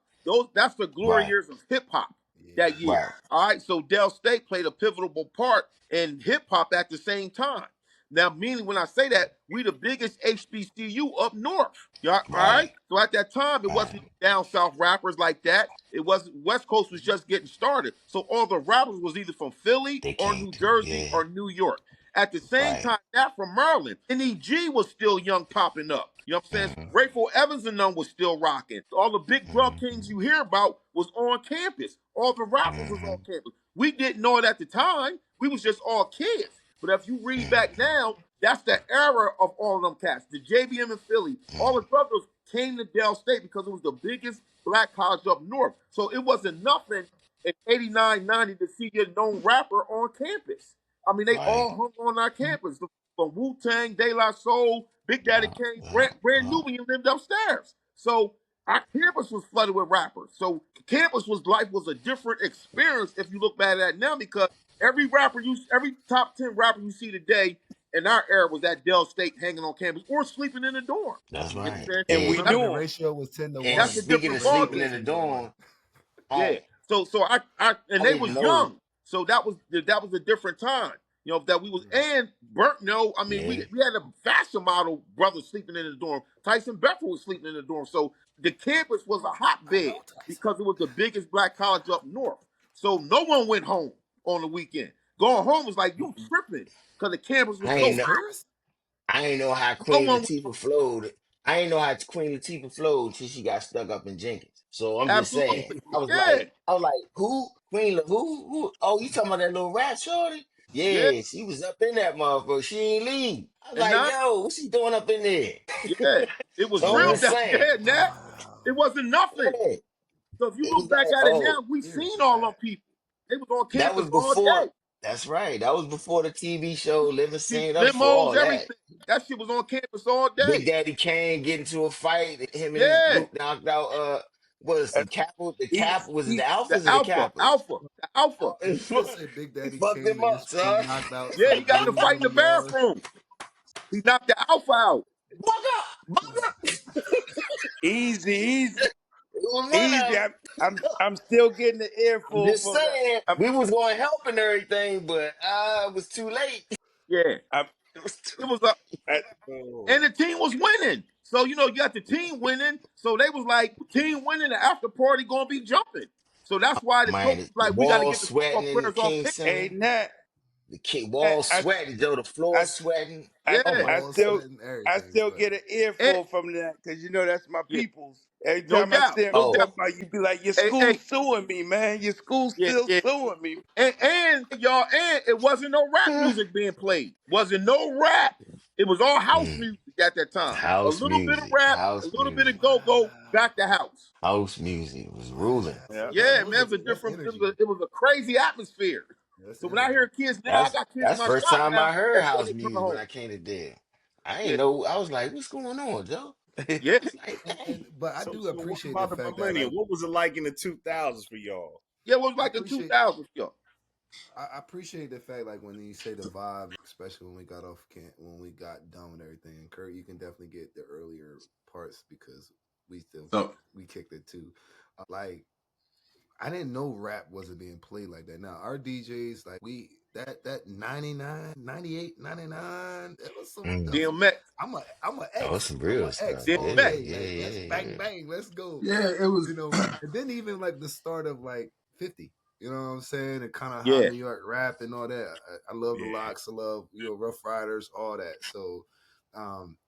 That's the glory years of hip hop that year. Right. All right, so Dell State played a pivotal part in hip hop at the same time. Now, meaning when I say that, we the biggest HBCU up north. Yeah, all right. So at that time, it wasn't down south rappers like that. It wasn't. West Coast was just getting started. So all the rappers was either from Philly They or came New through, Jersey yeah. or New York. At the same Right. time, that from Maryland, NEG was still young, popping up. You know what I'm saying? Mm-hmm. Grateful Evans and them was still rocking. All the big drug Mm-hmm. kings you hear about was on campus. All the rappers was on campus. We didn't know it at the time. We was just all kids. But if you read back now, that's the era of all of them cats. The JBM in Philly, all the brothers came to Dell State because it was the biggest black college up north. So it wasn't nothing in 89, 90 to see a known rapper on campus. I mean, they all Right. hung on our campus. From Wu-Tang, De La Soul, Big Daddy Yeah. Kane, Yeah. brand Yeah. new when you lived upstairs. So our campus was flooded with rappers. So campus life was a different experience if you look back at it now, because every top 10 rapper you see today in our era was at Dell State hanging on campus or sleeping in the dorm. That's You right. understand? And And we So And knew the him. ratio was 10 to and 1. that's a speaking different of Ratio sleeping was ballgame. in the 10 to 1. dorm, Yeah. I So and I they didn't was know. young. So that was a different time. You know, that we was and burnt no, I mean Yeah. we had a fashion model brother sleeping in the dorm. Tyson Becker was sleeping in the dorm. So the campus was a I hotbed know Tyson. because it was the biggest black college up north. So no one went home on the weekend. Going home was like you tripping because the campus was I so ain't East know. hot. Paris? I ain't know how No Queen one went Latifah flowed. I ain't know how Queen Latifah flowed till she got stuck up in Jenkins. So I'm just saying. absolutely. I was Yeah. like, who? Who? Oh, you talking about that little rat shorty? Yeah. Yeah, she was up in that motherfucker. She ain't leave. I was And like, now, yo, what's she doing up in there? yeah. It was So I'm real just down saying. there, Nat. It Wow. wasn't nothing. Yeah. So if you It look was back like, at it oh, now, we Paris seen is all them bad. people. They was on that campus was all before. day. That's right. That was before the TV show Living Sing. That was before Limos, all that. everything. That shit was on campus all Big day. Daddy Kane get into a fight. Him and Yeah. Luke knocked out was the Kappa? The He, Kappa was it the he, Alphas or the Kappas? The Alpha. You better say Big He Daddy fucked came him and up, his team son. knocked out Yeah, he some got to dudes fight in in the the yard. bathroom. He knocked the Alpha out. Buck up. easy. It was one Easy. of them. I'm still getting the I'm earful just from that. saying, we was going to help and everything, but it was too late. Yeah. I'm, It was too It was a I, and the team was winning. So you know, you got the team winning. So they was like, team winning, the after party gonna be jumping. So that's why the coach man. was The like, we got to walls get the football sweating in the players off King campus. hey, Center. Nat, The King Nat, walls sweating, though. The floor I, sweating. I, Oh Yeah. my I Ball still, sweating, I everything still sweating. get an And, earful from that because you know that's my yeah. peoples. Every No time I doubt. see him No oh doubt. talk about, you be like, your Hey, school's hey, suing me, man. Your school's yeah, still yeah. suing me. And y'all, and it wasn't no rap music being played. Wasn't no rap. It was all house mm, music at that time. A house little bit of music. rap, a House little bit of music. go-go, Wow. got the house. House music was ruling. Wow. Yeah. That Yeah, man, was it was a that's different. energy. It was a crazy atmosphere. That's So when I energy. hear kids now, I That's got kids in that's my first shop time now. I heard That say house they coming music when home. I came to there. I ain't Yeah, know. I was like, "What's going on, Joe?" I yeah, was like, And "Dang." but I So, do so what appreciate the about the fact that millennium? like What was it like in the 2000s for y'all? yeah. It was I like the appreciate 2000s, yo. I appreciate the fact like when you say the vibe, especially when we got off camp, when we got done with everything. And Kurt, you can definitely get the earlier parts because So we kicked it too. Like I didn't know rap wasn't being played like that. Now our DJs like that 99, 98, 99. That was some. Mm. DMX, I'm a Oh, it's X. some I'm real a X stuff. all Yeah, DMX. day. yeah, Like let's yeah, bang yeah. bang, let's go. yeah, it was. You know, and then even like the start of like 50. You know what I'm saying? And kind of how Yeah, New York rap and all that. I love the Yeah. locks. I love Rough Riders, all that. So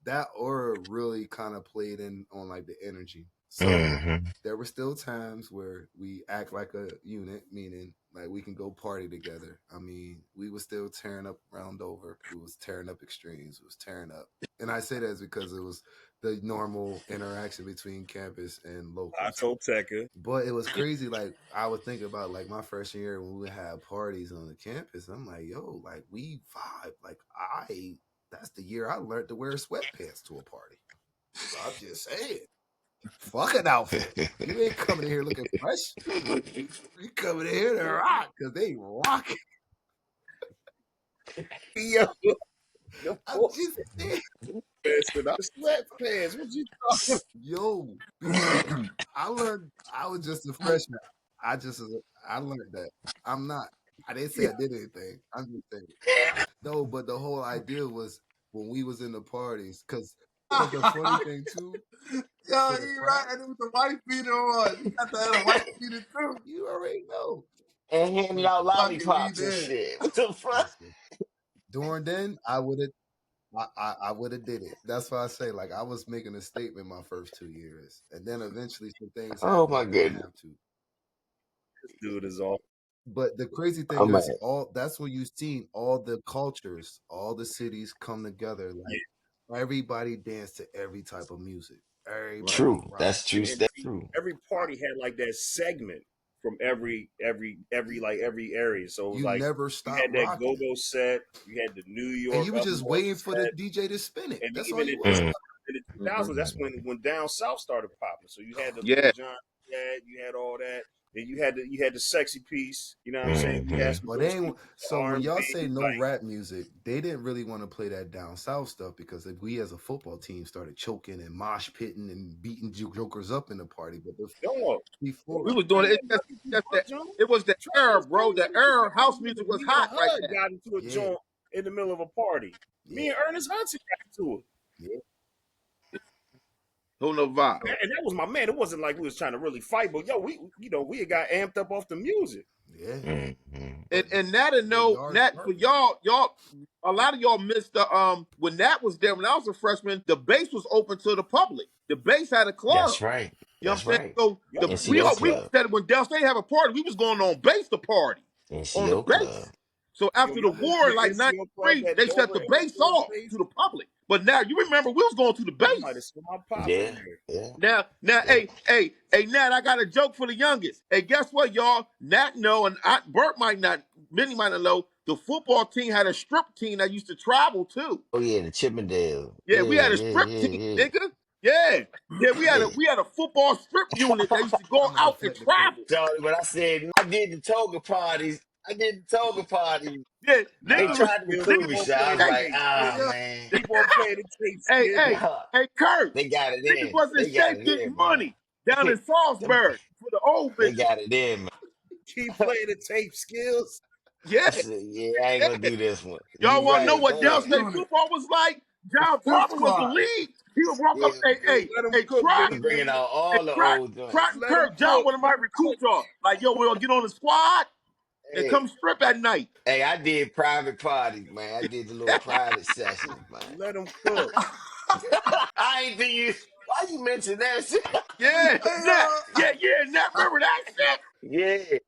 that aura really kind of played in on like the energy. So Mm-hmm. there were still times where we act like a unit, meaning like we can go party together. I mean, we was still tearing up Round Over. We was tearing up Extremes. We was tearing up. And I say that because it was the normal interaction between campus and I locals. told Tekka. But it was crazy. Like I would think about like my freshman year when we would have parties on the campus. I'm like, yo, like we vibe. Like that's the year I learned to wear sweatpants to a party. So I'm just saying, fuck an outfit. You ain't coming in here looking fresh. You coming in here to rock because they rock. Yo, your I'm boy just saying, pants without sweatpants. What you talking about? yo, because I learned I was just a freshman. I learned that I'm not. I didn't say I did anything. I'm just saying. No, but the whole idea was when we was in the parties, because the funny thing too. Yo, For the you right. frat, And it was the white beater on. You got to have a white beater too. you already know. And handing Listen, out Fucking be lollipops and there. shit. What the fuck? listen. During then, I would have. I would have did it. That's why I say, like, I was making a statement my first 2 years, and then eventually some things Oh happened. my I didn't goodness. have to. This dude is all. But the crazy Oh thing man. is, that's when you've seen all the cultures, all the cities come together. Like everybody dance to every type of music. Right. Everybody True. rock. That's true. And That's see, true. every party had like that segment from every area. So it was You like never you stop had that rocking it, go-go set, you had the New and York you were up just north waiting for the set, DJ to spin it. and That's all even you in was. the 2000s, that's when down south started popping. So you had the Little Yeah. John, you had all that. Then you had the sexy piece. You know what I'm saying? You had Mm-hmm. some But real they street ain't, so when y'all R&B. say no Like, rap music, they didn't really want to play that down south stuff because if we as a football team started choking and mosh pitting and beating jokers up in the party, but dog, before, We was doing it. It was the era, bro. The era. House music was me and hot right Hud then. got into a yeah, joint in the middle of a party. Me yeah, and Ernest Hudson got into it. yeah, Who no vibe. And that was my man. It wasn't like we was trying to really fight, but yo, we had got amped up off the music. yeah. Mm-hmm. But And Nat and where no y'all Nat for started, y'all a lot of y'all missed the when Nat was there when I was a freshman, the base was open to the public. The base had a club. That's right. You know what That's I'm saying? right. So Yep. the NCO we Club. said when Del State have a party, we was going on base to party on the NCO Club. base. So Yo, after the y'all been to war, the like NCO club '93, at they shut Dover the and base Delaware off State? to the public. But now you remember we was going to the I might have base. seen my pop in Yeah. there. Yeah. Now, Yeah. hey, Nat, I got a joke for the youngest. Hey, guess what, y'all? Nat know, and Bert might not, many might not know. The football team had a strip team that used to travel too. Oh yeah, the Chippendale. Yeah, Yeah, we had a yeah, strip yeah, team, yeah. nigga. Yeah, yeah, Yeah. we had a football strip unit that used to go I'm gonna out and deflect the coach. travel. Charlie, when I said I did the toga parties, I did the toga parties. Yeah, They niggas Nah, was tried to Skills, recruit keep me, niggas. on so I playing was the Hey, like, tape, ah Skills. man. Keep on playing the tape, hey, Skills. hey, hey, Kurt. They got it Niggas in. wasn't They got safe it in, getting man. money down in Them- Salisbury for the old they bitches. got it in, Keep playing the tape, Skills. Yeah, I said, yeah, I ain't gonna yeah. do this one. Y'all You want to know right. what Go Dell ahead. State Unit, football was like? the John fifth Barber was the squad. lead. He would walk Yeah, up, hey, Yo, hey, let him hey, cook, Trot, we Biggie, bringing nigga. out hey, all the Trot, old joints. Trot and Let him Kirk. John cook. one of my Let him recruit cook. y'all. Like, yo, we'll get on the squad and Hey, come strip at night. hey, I did private parties, man. I did the little private sessions, man. Let him cook. I ain't think you. Why you mention that shit? Yeah, Hey, Nat. Yeah, Nat. Remember that shit? Yeah.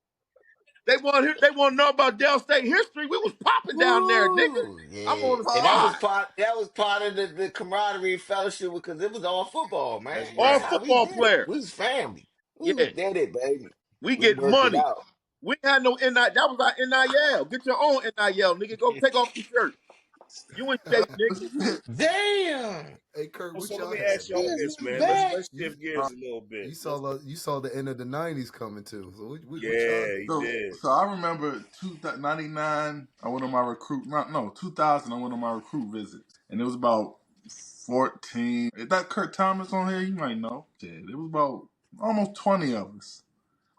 They want to know about Dell State history. We was popping down there, nigga. Woo. I'm Yeah. on the And that was squad. Pop. part. That was part of the camaraderie fellowship because it was all football, That's man. That's All right. how we football did it. players. We was family. We Yeah, did it, baby. we We get worked it money. out. We had no NIL. That was our NIL. Get your own NIL, nigga. Go take off your shirt. You in shape, nigga. Damn. Hey, Kurt, So what let y'all me had, ask y'all man? Skills this, went man. back. Let's You shift gears a little bit. Let's you saw the end of the '90s coming too. So what y'all Yeah, did? he So, did. so I remember 99. I went on my recruit. No, 2000. I went on my recruit visit, and it was about 14. Is that Kurt Thomas on here? You might know. Yeah, it was about almost 20 of us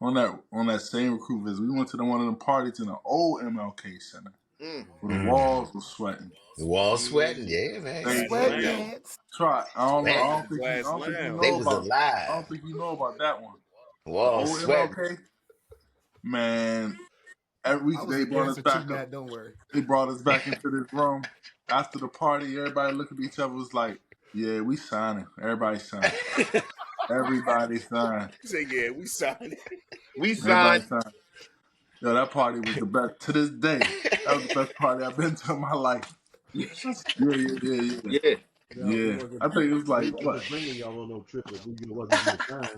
on that same recruit visit. We went to one of the parties in the old MLK Center Mm. where the Mm. walls were sweating. Wall sweating, yeah, man. They, Glass they lounge. Sweatpants. try. Shout Sweat. out to I Glass don't think you Lounge. They know was about. I alive. don't think you know about that one. The Wall old sweating. MLK, man. Every I week was they a brought us dancer too, back up. Nat. Don't worry. They brought us back into this room after the party. Everybody looked at each other, was like, "Yeah, we signing. Everybody signing. Everybody signing. He said, yeah, we signed it. We Everybody signed. signing." Yo, that party was the best to this day. That was the best party I've been to in my life. Yeah, Yeah. yeah. Well, Yeah. I think it was like we what? wasn't bringing y'all on no trip if we wasn't going to sign.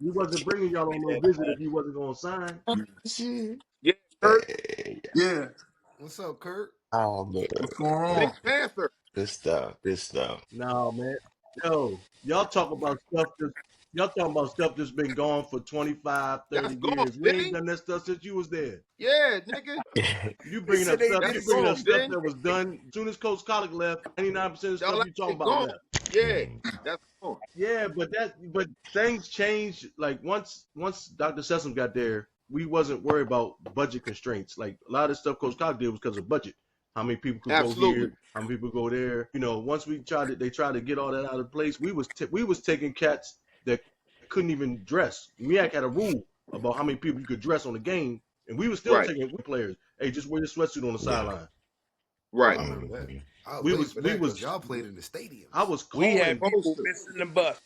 We wasn't bringing y'all on no Yeah, visit if you wasn't going to sign. Shit. Yeah, Kurt. Hey, Yeah. What's up, Kurt? oh man. What's going Big on? Panther. Good stuff. Good stuff. No, man. Yo, y'all talking about stuff that's been gone for 25, That's 30 gone, years. We ain't Benny. done that stuff since you was there. Yeah, nigga. You They bringing said up they stuff, That's you did bringing up gone, since. stuff Ben. that was done as soon as Coach Collick left. 99% of All stuff that you talking shit about gone. left. Yeah, Mm. that's gone. Yeah, but things changed. Like once Dr. Sessom got there, we wasn't worried about budget constraints. Like a lot of the stuff Coach Cox did was because of budget. How many people could go Absolutely. here? How many people go there? You know, once they tried to get all that out of place. We was taking cats that couldn't even dress. MEAC had a rule about how many people you could dress on the game, and we was still Right. taking players. Hey, just wear your sweatsuit on the Yeah. sideline. Right. I remember that. I was We waiting was for we that because was y'all played in the stadium. I was We had calling people Supposed to. missing the bus.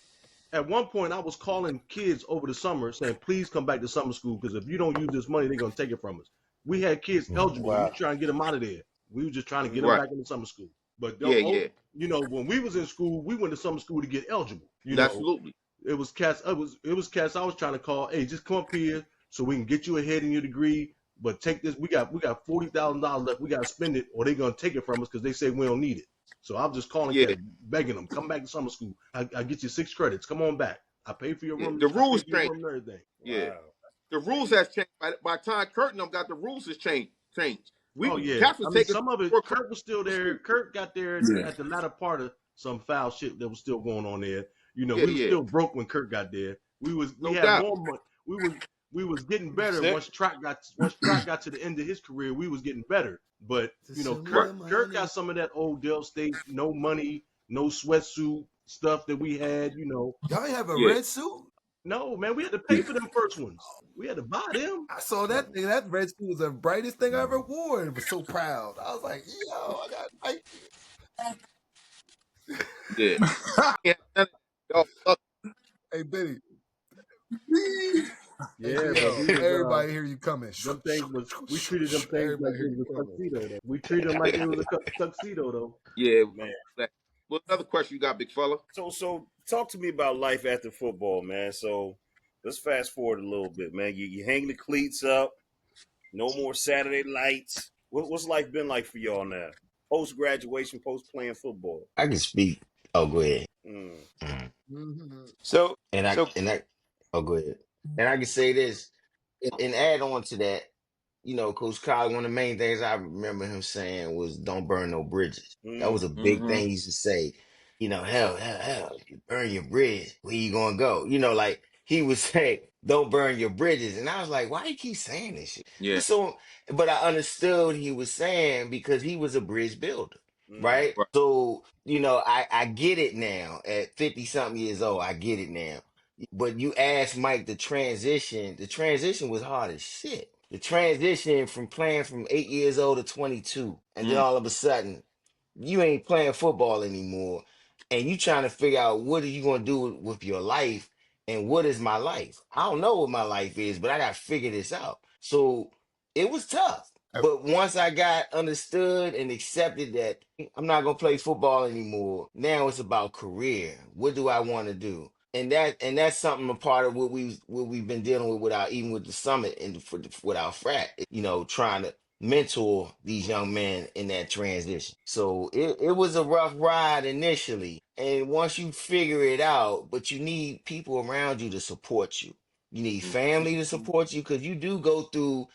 at one point. I was calling kids over the summer saying, "Please come back to summer school because if you don't use this money, they're gonna take it from us." We had kids eligible. We Wow. were trying to get them out of there. We were just trying to get them Right. back into summer school. But Yeah, yeah. when we was in school, we went to summer school to get eligible. Absolutely. It was cats. It was cats. I was trying to call. Hey, just come up here so we can get you ahead in your degree. But take this. We got $40,000 left. We got to spend it, or they're gonna take it from us because they say we don't need it. So I'm just calling Yeah. cats, begging them, come back to summer school. I get you 6 credits. Come on back. I pay for your Yeah. room. The I pay rules for your change. room and everything. Yeah. Wow. The rules has changed. By the time Curtin them got the rules has changed. Oh yeah. Cats was I mean, taking some of it. more credit Kurt was still for there. school. Kurt got there Yeah. at the latter part of some foul shit that was still going on there. Yeah, We was yeah. still broke when Kurt got there. We No had doubt. more money. We was getting better Sick. once Track got to the end of his career. We was getting better. But Right. Kurt got some of that old Dell State no money, no sweatsuit stuff that we had. Y'all ain't have a Yeah. red suit? No man, we had to pay for them first ones. We had to buy them. I saw that thing. That red suit was the brightest thing I ever wore. And was so proud. I was like, yo, I got Yeah. Yeah. Y'all lucky. hey Benny. Yeah, Hey, but we was everybody hear you coming. them things was we treated them things like Everybody hear it you was a coming. tuxedo though. We treated them like it was a tuxedo though. Yeah. Man. What other question you got, big fella? So talk to me about life after football, man. So let's fast forward a little bit, man. You hang the cleats up. No more Saturday nights. What's life been like for y'all now? Post graduation, post playing football. I can speak. Oh, go ahead. Mm. Mhm. Mm-hmm. So And I so and I oh go ahead. And I can say this and add on to that. Coach Kyle, one of the main things I remember him saying was don't burn no bridges. That was a big Mm-hmm. thing he used to say. Hell, you burn your bridge, where you gonna go? Like he would say, don't burn your bridges. And I was like, why do you keep saying this shit? Yeah. So, but I understood he was saying because he was a bridge builder, Mm. right? Right. So, I get it now at 50 something years old. I get it now. But you asked Mike the transition was hard as shit. The transition from playing from 8 years old to 22, and then Mm. all of a sudden, you ain't playing football anymore, and you trying to figure out what are you going to do with your life, and what is my life? I don't know what my life is, but I got to figure this out. So it was tough. But once I got understood and accepted that I'm not gonna play football anymore, now it's about career. What do I want to do? And that's something a part of what we've been dealing with our even with the summit and with our frat, trying to mentor these young men in that transition. So it was a rough ride initially, and once you figure it out, but you need people around you to support you. You need Mm. family to support you because you go through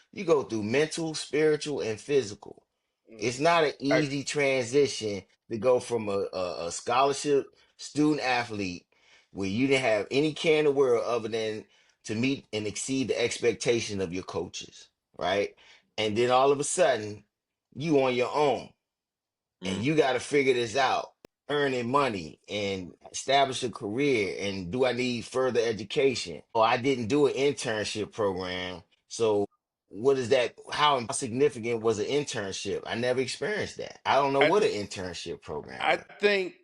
mental, spiritual, and physical. It's not an I, easy transition to go from a scholarship student athlete where you didn't have any care in the world other than to meet and exceed the expectation of your coaches, right? And then all of a sudden, you on your own and Mm. you got to figure this out, earning money and establish a career. And do I need further education? Oh, I didn't do an internship program. So what is that? How significant was an internship? I never experienced that. I don't know I what an internship program I is. think,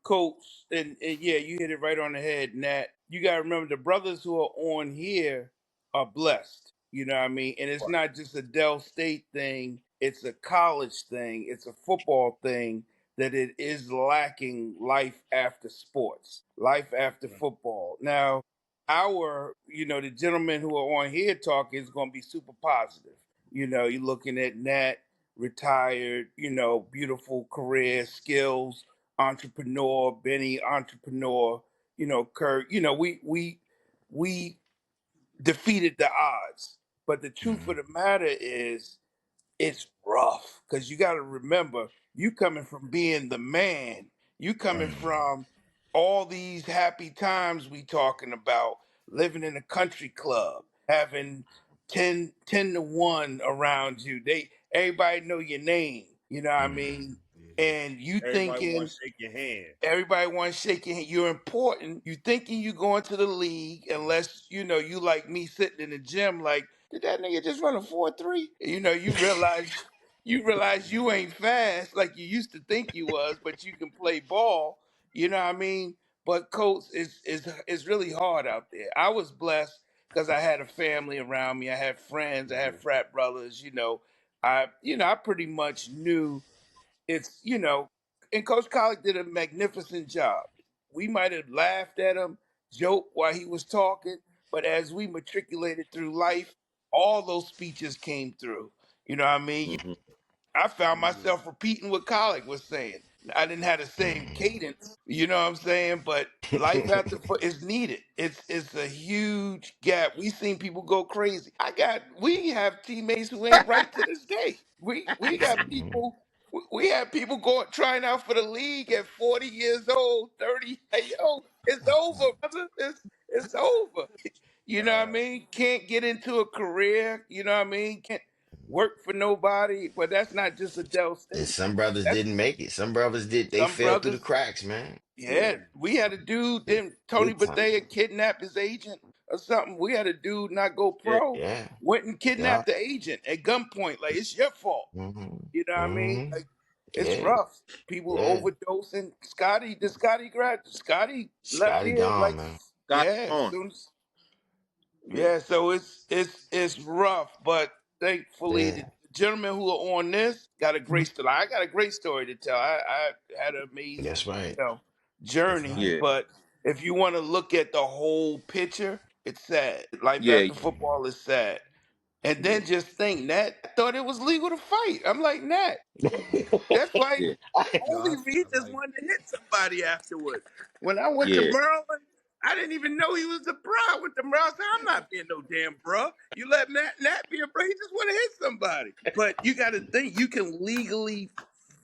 Coach, and yeah, you hit it right on the head, Nat. You got to remember the brothers who are on here are blessed. You know what I mean? And it's not just a Dell State thing, it's a college thing, it's a football thing that it is lacking life after sports, life after football. Now, the gentlemen who are on here talking is going to be super positive. You're looking at Nat, retired, beautiful career, skills, entrepreneur, Benny, entrepreneur, Kurt, we defeated the odds. But the truth of Mhm. the matter is it's rough because you got to remember you coming from being the man, you coming Mhm. from all these happy times we talking about, living in a country club, having 10 to 1 around you. Everybody know your name, you know what I Mhm. mean? And you Everybody want thinking to shake your hand. everybody wants to shake your hand. You're important. You thinking you going to the league unless you like me sitting in the gym like, did that nigga just run a 4.3? You realize you realize you ain't fast like you used to think you was, but you can play ball. You know what I mean? But coach is really hard out there. I was blessed because I had a family around me. I had friends. I had frat brothers. I pretty much knew and Coach Collick did a magnificent job. We might have laughed at him, joked while he was talking, but as we matriculated through life, all those speeches came through. You know what I mean? Hmm. I found myself repeating what Collick was saying. I didn't have the same cadence, you know what I'm saying? But life after foot is needed. It's a huge gap. We seen people go crazy. We have teammates who ain't right to this day. We got people we have people going trying out for the league at 40 years old, 30. Hey, yo, it's over, brother. It's over. You know what I mean? Can't get into a career. You know what I mean? Can't work for nobody. But that's not just a Dell And State. some brothers That's didn't make it. Some brothers did. They some fell through the brothers. cracks, man. Yeah, we had a dude. Big, Then Tony big time. Bethea kidnapped his agent or something. We had a dude not go Yeah. pro. Yeah. Went and Yeah. kidnapped the agent at gunpoint. Like it's your fault. hmm You know what I mean? hmm Like it's Yeah. rough. People Yeah. overdosing. Scotty left Scotty here gone, like man. Got as on. soon as yeah, so it's rough, but thankfully Yeah. the gentlemen who are on this got a great story. I got a great story to tell. I had an That's amazing, right. That's journey. right. Yeah. But if you want to look at the whole picture, it's sad. Life Yeah. after football is sad. And Yeah. then just think Nat thought it was legal to fight. I'm like, Nat, that's why Yeah. Yo, only I Regis like. wanted to hit somebody afterwards. When I went to Yeah. Maryland, I didn't even know he was a bro. I went to Maryland. I said, I'm not being no damn bro. You let Nat be a bro. He just want to hit somebody. But you got to think you can legally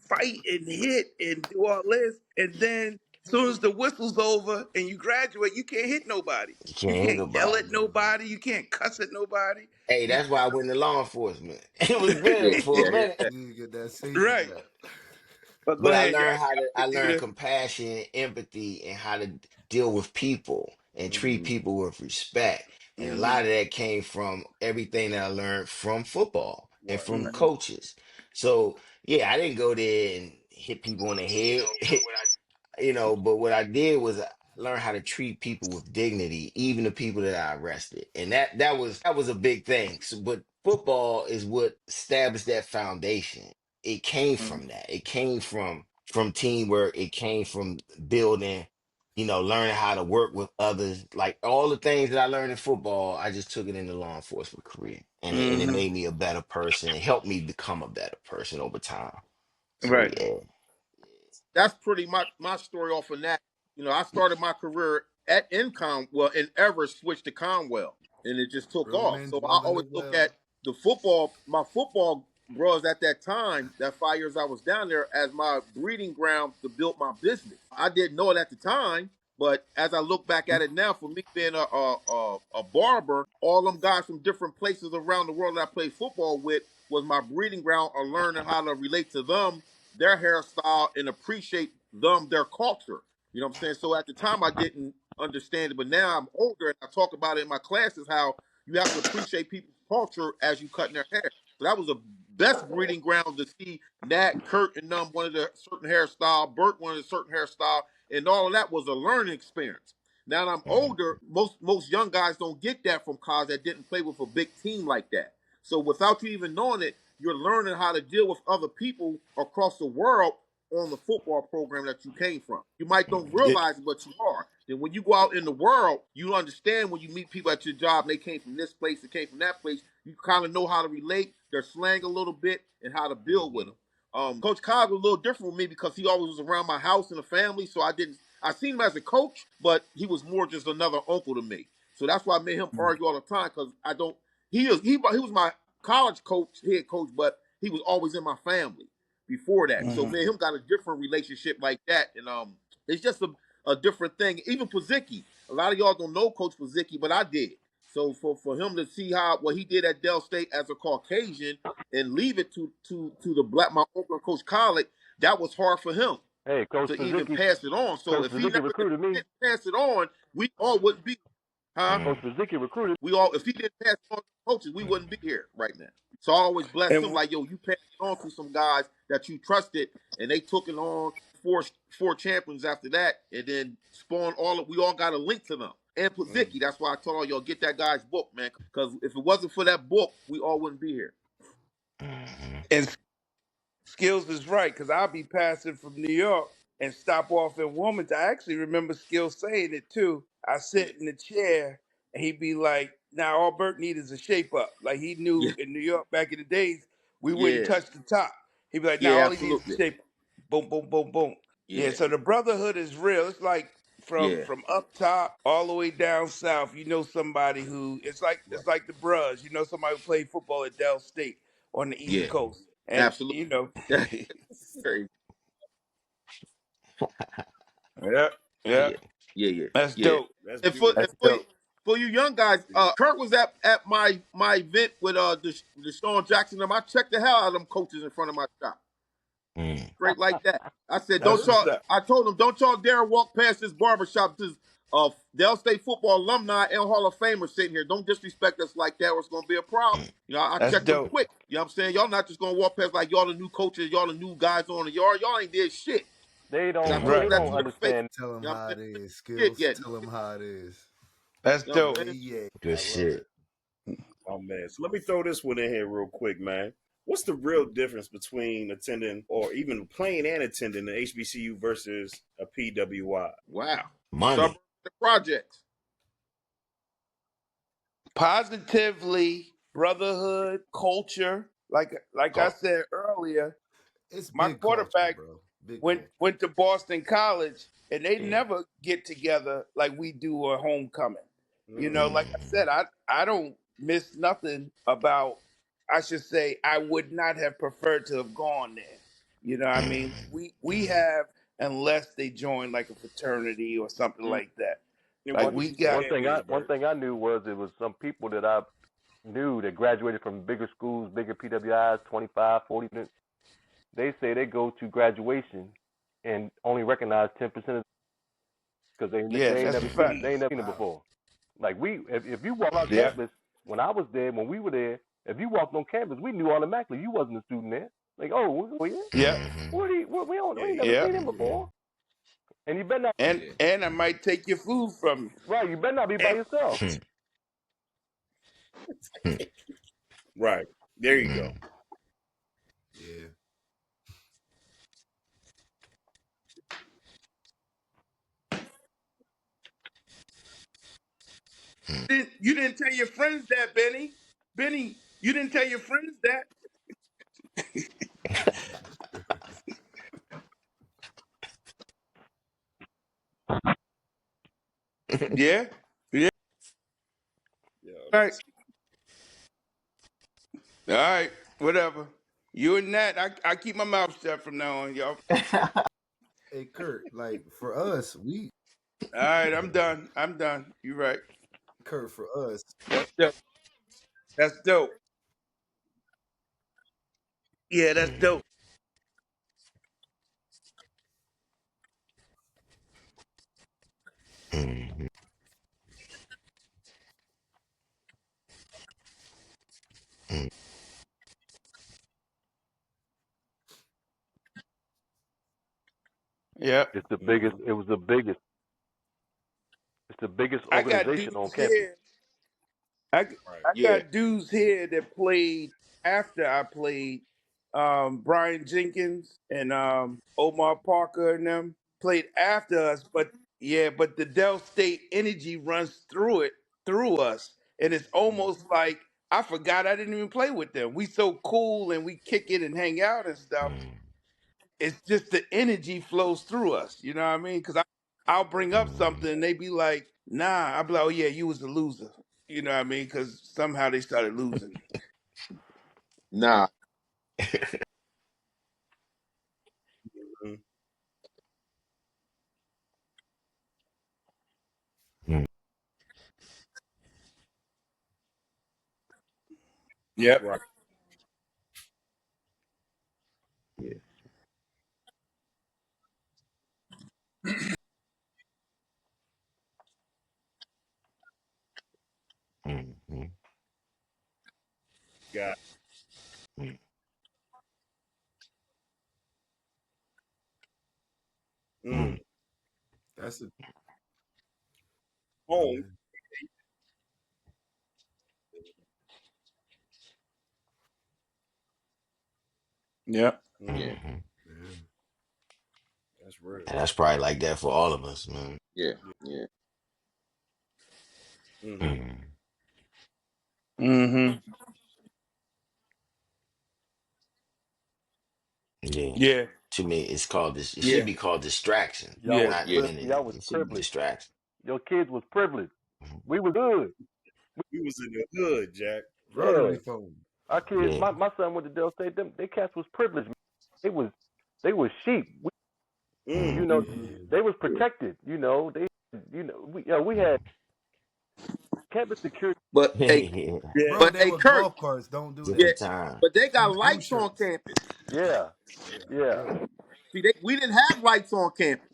fight and hit and do all this, and then as soon as the whistle's over and you graduate, you can't hit nobody. You You can't hit can't yell nobody. at nobody. You can't cuss at nobody. Hey, You that's why I went to law enforcement. It was good Yeah. for a Yeah. minute. You get that safety right. net. But go But ahead, y'all. I learned Continue compassion, empathy, and how to deal with people and treat Hmm. people with respect. And a to. lot of that came from everything that I learned from football and from Right. coaches. So yeah, I didn't go there and hit people on the head. But what I did was I learned how to treat people with dignity, even the people that I arrested. And that was a big thing. So, but football is what established that foundation. It came from that. It came from teamwork. It came from building, learning how to work with others. Like all the things that I learned in football, I just took it in the law enforcement career. And it Mm-hmm. made me a better person. It helped me become a better person over time. So Right. yeah. That's pretty much my story off of that. I started my career at Incom, well, in Everest, switched to Conwell, and it just took Real off. men, So I women always as look well. at my football bros at that time, that 5 years I was down there, as my breeding ground to build my business. I didn't know it at the time, but as I look back at it now, for me being a barber, all them guys from different places around the world that I played football with was my breeding ground of learning how to relate to them, their hairstyle, and appreciate them, their culture. You know what I'm saying? So at the time I didn't understand it, but now I'm older and I talk about it in my classes how you have to appreciate people's culture as you cutting their hair. So that was the best breeding ground to see Nat, Kurt, and them wanted a certain hairstyle, Bert wanted a certain hairstyle, and all of that was a learning experience. Now that I'm Mhm. older, most young guys don't get that from college that didn't play with a big team like that. So without you even knowing it, you're learning how to deal with other people across the world on the football program that you came from. You might don't Yeah. realize it, but you are. Then when you go out in the world, you understand when you meet people at your job, and they came from this place, they came from that place. You kind of know how to relate their slang a little bit and how to build with them. Coach Cobb was a little different with me because he always was around my house and the family, so I seen him as a coach, but he was more just another uncle to me. So that's why I made him argue all the time because I don't. He was my college coach, head coach, but he was always in my family before that. So Mm-hmm. me and him got a different relationship like that, and it's just a different thing. Even Pazicki, a lot of y'all don't know Coach Pazicki, but I did. So for him to see how what he did at Dell State as a Caucasian and leave it to the black my uncle Coach Collick, that was hard for him Hey, Coach to even Suzuki. pass it on. So Coach if he Suzuki never recruited me. did pass it on, we all wouldn't be. Huh? Mm. We all, if he didn't pass it on to coaches, we wouldn't be here right now. So I always bless him And like, yo, you passed it on to some guys that you trusted, and they took it on four champions after that, and then spawned we all got a link to them. And Pazicki, that's why I told all y'all get that guy's book, man. Because if it wasn't for that book, we all wouldn't be here. Mhm. and Skills is right because I'll be passing from New York and stop off in Wilmington. I actually remember Skills saying it too. I Yeah, sit in the chair and he'd be like, "Now all Bert needs is a shape up." Like he yeah, knew in New York back in the days we wouldn't yeah, touch the top. He'd be like, "Now yeah, all he needs is a absolutely. shape up." Boom, boom, boom, boom. Yeah. Yeah, So the brotherhood is real. It's like yeah, from up top all the way down south. You know somebody who right. it's like the Bruhs. You know somebody who played football at Dell State on the East Yeah, Coast, and absolutely. you know. Very- Yeah, yeah, yeah, yeah, yeah, that's yeah. dope. That's And for and That's beautiful. for dope. for you young guys, Kurt was at my event with Deshaun Jackson. I checked the hell out of them coaches in front of my shop, Mm. straight like that. I said, don't That's what's y'all. up. I told them, don't y'all dare walk past this barbershop. This Dell State football alumni and Hall of Famers sitting here. Don't disrespect us like that, or it's gonna be a problem. You know, I That's checked them dope. quick. You know what I'm saying? Y'all not just gonna walk past like y'all the new coaches, y'all the new guys on the yard. Y'all ain't did shit. And I told them Right. that to their face. Tell them You know what how I'm it saying? is. Shit Skills. yet. Tell them how it is. That's You know dope. what I'm saying? Yeah, Good I love shit. it. Oh man. So let me throw this one in here real quick, man. What's the real difference between attending or even playing and attending the HBCU versus a PWI? Wow. Suburban Money. projects. Positively, brotherhood, culture. Like I Oh, said earlier, It's my big culture, quarterback bro. Big went culture. went to Boston College, and they yeah. never get together like we do on homecoming. You know, like I Mhm. said, I don't miss nothing about. I should say I would not have preferred to have gone there. You know, what I mean, Mhm. we have unless they join like a fraternity or something Mm. like that. And why Like would we you say got, that, Big Bird? yeah, that's a fact. Wow. Yeah, yeah, Mhm. Yeah, yeah, yeah. Mhm. yeah. And I might take your food from you. And Hmm. Hmm. Right. There you go. Mhm. Yeah. Hmm. you didn't tell your friends that, Benny. Benny, you didn't tell your friends that. Yeah, yeah. Yeah, All right, that's all right, whatever. You and that, I keep my mouth shut from now on, y'all. Hey, Kurt. Like for us, All right, I'm done. I'm done. You right. Kurt, for us, That's dope. That's dope. Yeah, that's Mhm. dope. Mhm. Mhm. Yeah, mm-hmm. I got dudes here. I Right. I Yeah. got dudes here that played after I played. Brian Jenkins and Omar Parker and them played after us, but yeah, but the Dell State energy runs through us, and it's almost like I forgot I didn't even play with them. We so cool and we kick it and hang out and stuff. It's just the energy flows through us. You know what I mean? Because I'll bring up Mhm. something and they be like, "Nah," I'll be like, "Oh yeah, you was a loser." You know what I mean? Because somehow they started losing. Nah. Mhm. Mhm. Yep. Right. Yeah. Got Mm. mm. Mm. That's a Home. yeah. Yeah. Yeah, Mm. Mhm. Yeah. That's real. And that's probably like that for all of us, man. yeah, yeah. Mm-hmm. Mm. Mm-hmm. Yeah. Yeah. To me, it's called this. It should Yeah. be called distraction, Yeah. not Yeah. identity. It should be distraction. Mhm. We was in the hood, Jack. Rotary phone. Yeah. Mm. Mm. Yeah. But hey, Yeah. Yeah. Bro, but they hey, were Kurt. golf carts. Don't do Yeah, that. Different time. but they got And blue lights on shirts. campus. Yeah. Yeah. See, we didn't have lights on campus.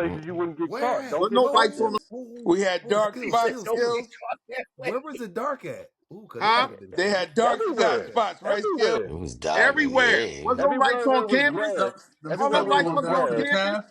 Mm. Where at? Wasn't no lights on the Whoa, We had Oh, dark he skills, said, spots, skills, "Don't skills. get skills. caught that way." Where was the dark at? Ooh, cause they huh? might have been They cool. had dark spots, right, skills? It was dark. Everywhere. Yeah. Wasn't no lights on campus. Them All them steps lights going wasn't on down to the campus. calf.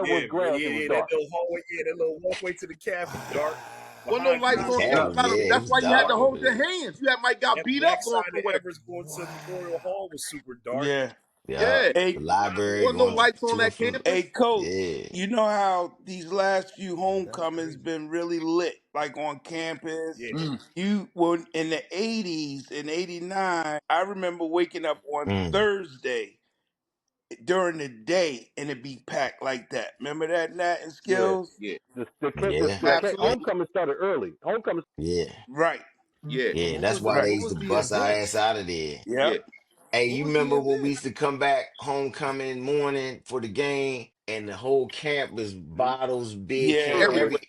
Yeah. That little hallway, that little walkway to the calf was dark. Wasn't no Behind lights The on Coach campus. cat Evers, was, yeah, it That's was why you had to dark over hold your there. hands. You had might got that beat up going backside of somewhere. Evers going to Memorial Hall was super dark. Yeah. Yeah. Yeah. The Hey, library Wasn't no going lights on to and that from. hey, campus. coach. Yeah. You know how these last few Yeah, that's homecomings crazy. been really lit, like on campus. Yeah. You were in the '80s and '89. I remember waking up on Mm. Thursday during the day and it be packed like that. Remember that, Nat and Yeah, skills? yeah. Yeah. Absolutely. Yeah. Right. Yeah, Yeah. That's why Right. they What used was to the bust our event? ass out of there. yeah, Yep. Hey, What you was the remember when we event? used to come back homecoming morning for the game and the whole camp was bottles, beer can, Yeah. everywhere. every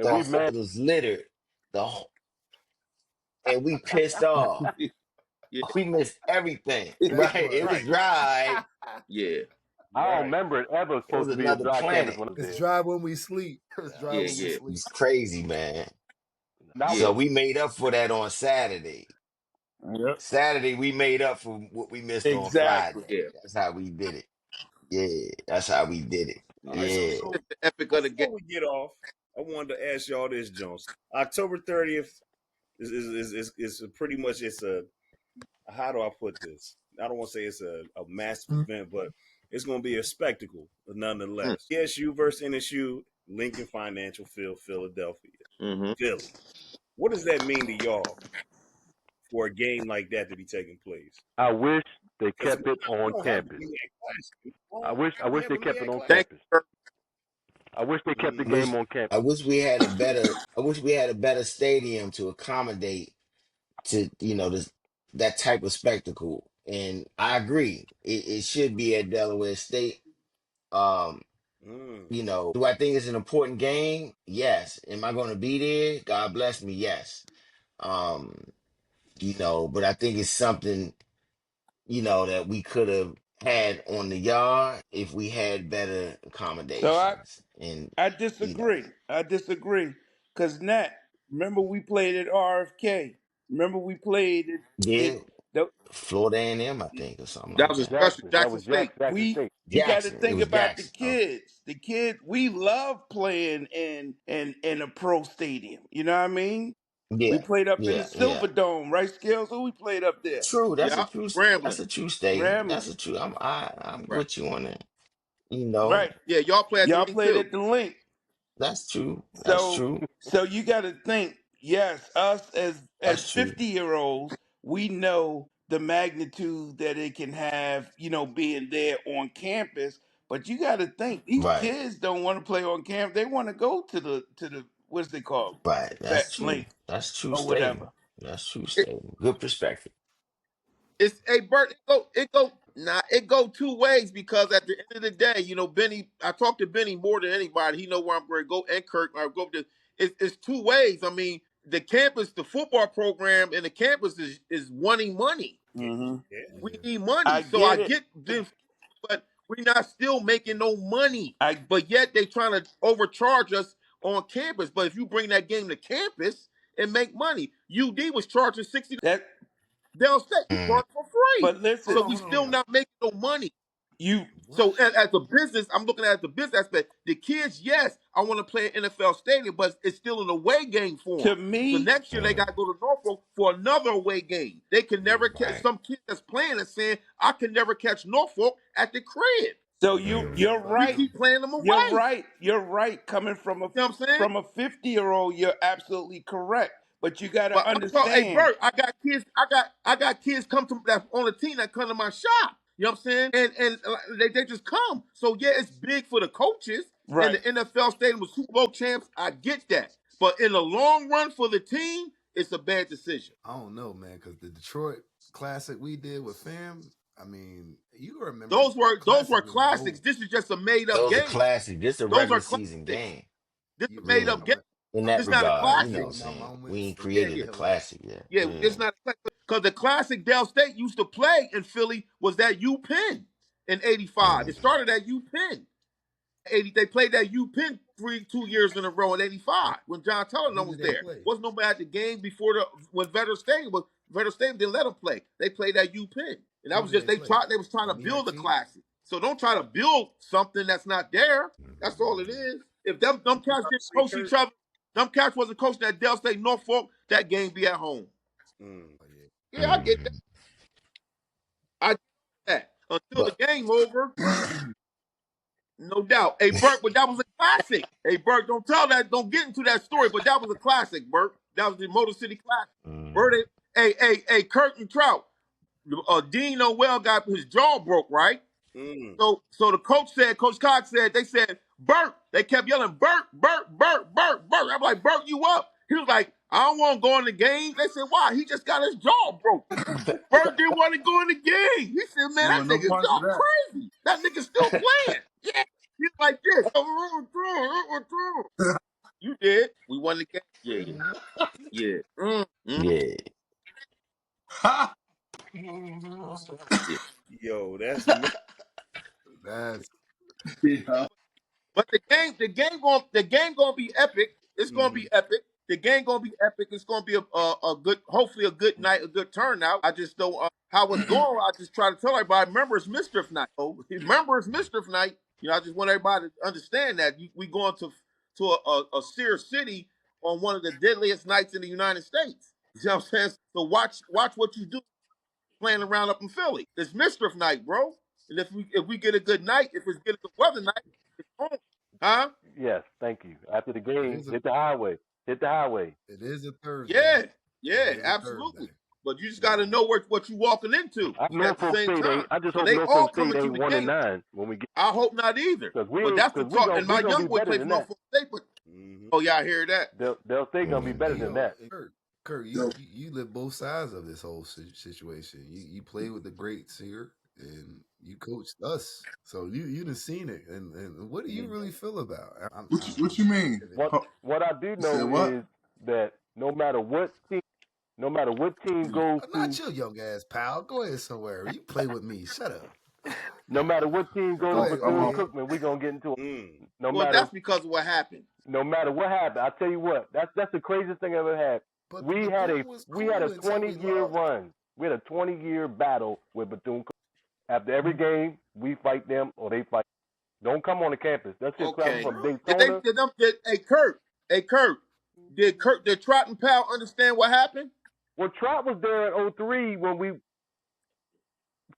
the whole it was littered. The whole, and we pissed off. Yeah, We missed everything. That Right? It part. was Right. dry. yeah, Right. It was another planet. It's dry when we sleep. It's dry yeah, when we yeah, It was sleep. crazy, man. yeah, So we made up for that on Saturday. Yep. Saturday we made up for what we missed on Exactly. Friday. yeah. That's how we did it. Yeah, that's how we did it. All right. So Yeah. so It's the epic of the game. before we get off, I wanted to ask y'all this, Jones. October 30th is pretty much it's a how do I put this? I don't want to say it's a massive event, but it's going to be a spectacle Mm, nonetheless. ESU versus NSU, Lincoln Financial Field, Philadelphia, mm-hmm. Philly. What does that mean to y'all for a game like that to be taking place? Because we don't have a MEAC class. We have a MEAC class. Thank you, Kurt. Mm-hmm. Wish I wish we had a better I wish we had a better stadium to accommodate to this that type of spectacle. And I agree. It should be at Delaware State. Um, Mm. do I think it's an important game? Yes. Am I gonna be there? God bless me, yes. Um, but I think it's something, that we could have had on the yard if we had better So accommodations. And I you know, disagree. I disagree. Cause Nat, remember we played at RFK. Remember we played it yeah, the Florida A&M, I think, or something That like was a that. special Jackson State. we you got to Jackson. It think was about the Jackson. Okay. kids. The kids we love playing in a pro stadium. You know what I mean? We Yeah, played up in the yeah, yeah. Silver Dome, right, Skills? Who we played up there? True. That's a Yeah, true. That's Grambling. a true statement. Grambling. That's a true. I'm Right. with you on that. You know, Right. Yeah, y'all play at the Y'all link played too. at the link. that's true. That's So true. so you got to think, yes, us as That's true. 50-year-olds, we know the magnitude that it can have, being there on campus, but you got to think these Right. kids don't want to play on campus. They want to go to the what's they call Right. that That's true. link That's true or whatever. statement. That's true statement. Good perspective. It's a Bert. It go two ways because at the end of the day, Benny. I talk to Benny more than anybody. He know where I'm going to go, and Kirk. I go to. It's two ways. I mean, the campus, the football program, and the campus is wanting money. Yeah. Hmm. Yeah. We Yeah. need money, I so I get it. get them, but we're not still making no money. I But yet they trying to overcharge us on campus. But if you bring that game to campus and make money, UD was charging 60. that Dell State. We Mm. taught for free. But listen, So we still not making no money. you So as a business, I'm looking at the business aspect. The kids, yes, I want to play an NFL stadium, but it's still an away game for them. to So me, next year they got to go to Norfolk for another away game. They can never catch Right. some kid that's playing and saying, I can never catch Norfolk at the crib. so Mm. you're We right. keep playing them away. You're right. You're right. Coming from You know what I'm saying? a 50-year-old, you're absolutely correct. But you got to But I'm talking, hey understand. Bert, I got kids. I got kids come to that on the team that come to my shop. You know what I'm saying? And they just come. So yeah, it's big for the coaches and Right. the NFL stadium with Super Bowl champs. I get that. But in the long run for the team, it's a bad decision. I don't know, man, because the Detroit Classic we did with fam, I mean, you remember Those were was classics. dope. This is just a made up Those are game. classic. This is a Those regular are season classics. game. This is You a made up remember game. In that It's not a regard, you know what I'm classic. saying? We ain't Yeah, created yeah. a classic yet. Yeah, it's not because the classic Dell State used to play in Philly was that U Penn in '85. It started at U Penn. They played that U Penn 2 years in a row in '85 when John Teller Who was did they there. play? Wasn't nobody at the game before when Veterans Stadium was. Veterans Stadium didn't let them play. They played at U Penn, and that Who was did just they play? they was trying to The build a team? classic. So don't try to build something that's not there. That's all it is. If them cats didn't coach each other, them cats wasn't coaching at Dell State Norfolk, that game be at home. Mm. Oh, yeah. Yeah, I get that. I get that. Until the game over, no doubt. Hey, Bert, but that was a classic. Hey, Bert, don't get into that story, but that was a classic, Bert. That was the Motor City Classic. Bert, hey, Kurt and Trout. Dean Noel got his jaw broke, right? Mm. So the Coach Cox said, they said, Bert. They kept yelling, Bert, Bert, Bert, Bert, Bert. I'm like, Bert, you up? He was like, I don't want to go in the game. They said, why? He just got his jaw broke. Bert didn't want to go in the game. He said, man, that No nigga's parts jaw of that. crazy. That nigga's still playing. Yeah. He's like this. You did. We won the game. Yeah. Yeah. Yeah. Yo, that's That's Yeah. But the game gonna be epic. It's gonna be epic. The game gonna be epic. It's gonna be a good, hopefully a good night, a good turnout. I just don't how it's going. I just try to tell everybody. Remember, it's mischief night. Oh, remember, it's mischief night. You know, I just want everybody to understand that we going to a Sears City on one of the deadliest nights in the United States. You know what I'm saying? So watch what you do playing around up in Philly. It's mischief night, bro. And if we get a good night, if it's get a good weather night, it's home. Huh? Yes, thank you. After the it game, is a hit the highway. Hit the highway. Thursday. Yeah, It is a absolutely. Thursday. But you just got to know what you walking into I know at the Folk same State ain't. time. I just So hope they all Norfolk State coming to ain't the 1 and game. 9 when we get. I hope not either. Because But that's the we talk. And my gonna young be boy better played for than that. Norfolk State. But oh yeah, I hear that. Del State gonna be better Hey, than yo, that. hey, Kurt, you live both sides of this whole situation. You play with the greats here, and you coached us, so you done seen it. And what do you really feel about? What you mean? What I do You said know what? is that no matter what team goes Not to, your young ass pal. Go ahead somewhere. You play with me. Shut up. no matter what team Go goes ahead. to Bethune-Cookman, we gonna get into it. No Well, matter that's because of what happened. no matter what happened. I tell you what, that's the craziest thing I ever had. But We had a was we had a cool until we 20-year lost. run. We had a 20-year battle with Bethune. After every game, we fight them or they fight. Don't come on the campus. That's just travel Okay. from Daytona. Hey Kurt, did Trot and Powell understand what happened? Well, Trot was there in 03 when we.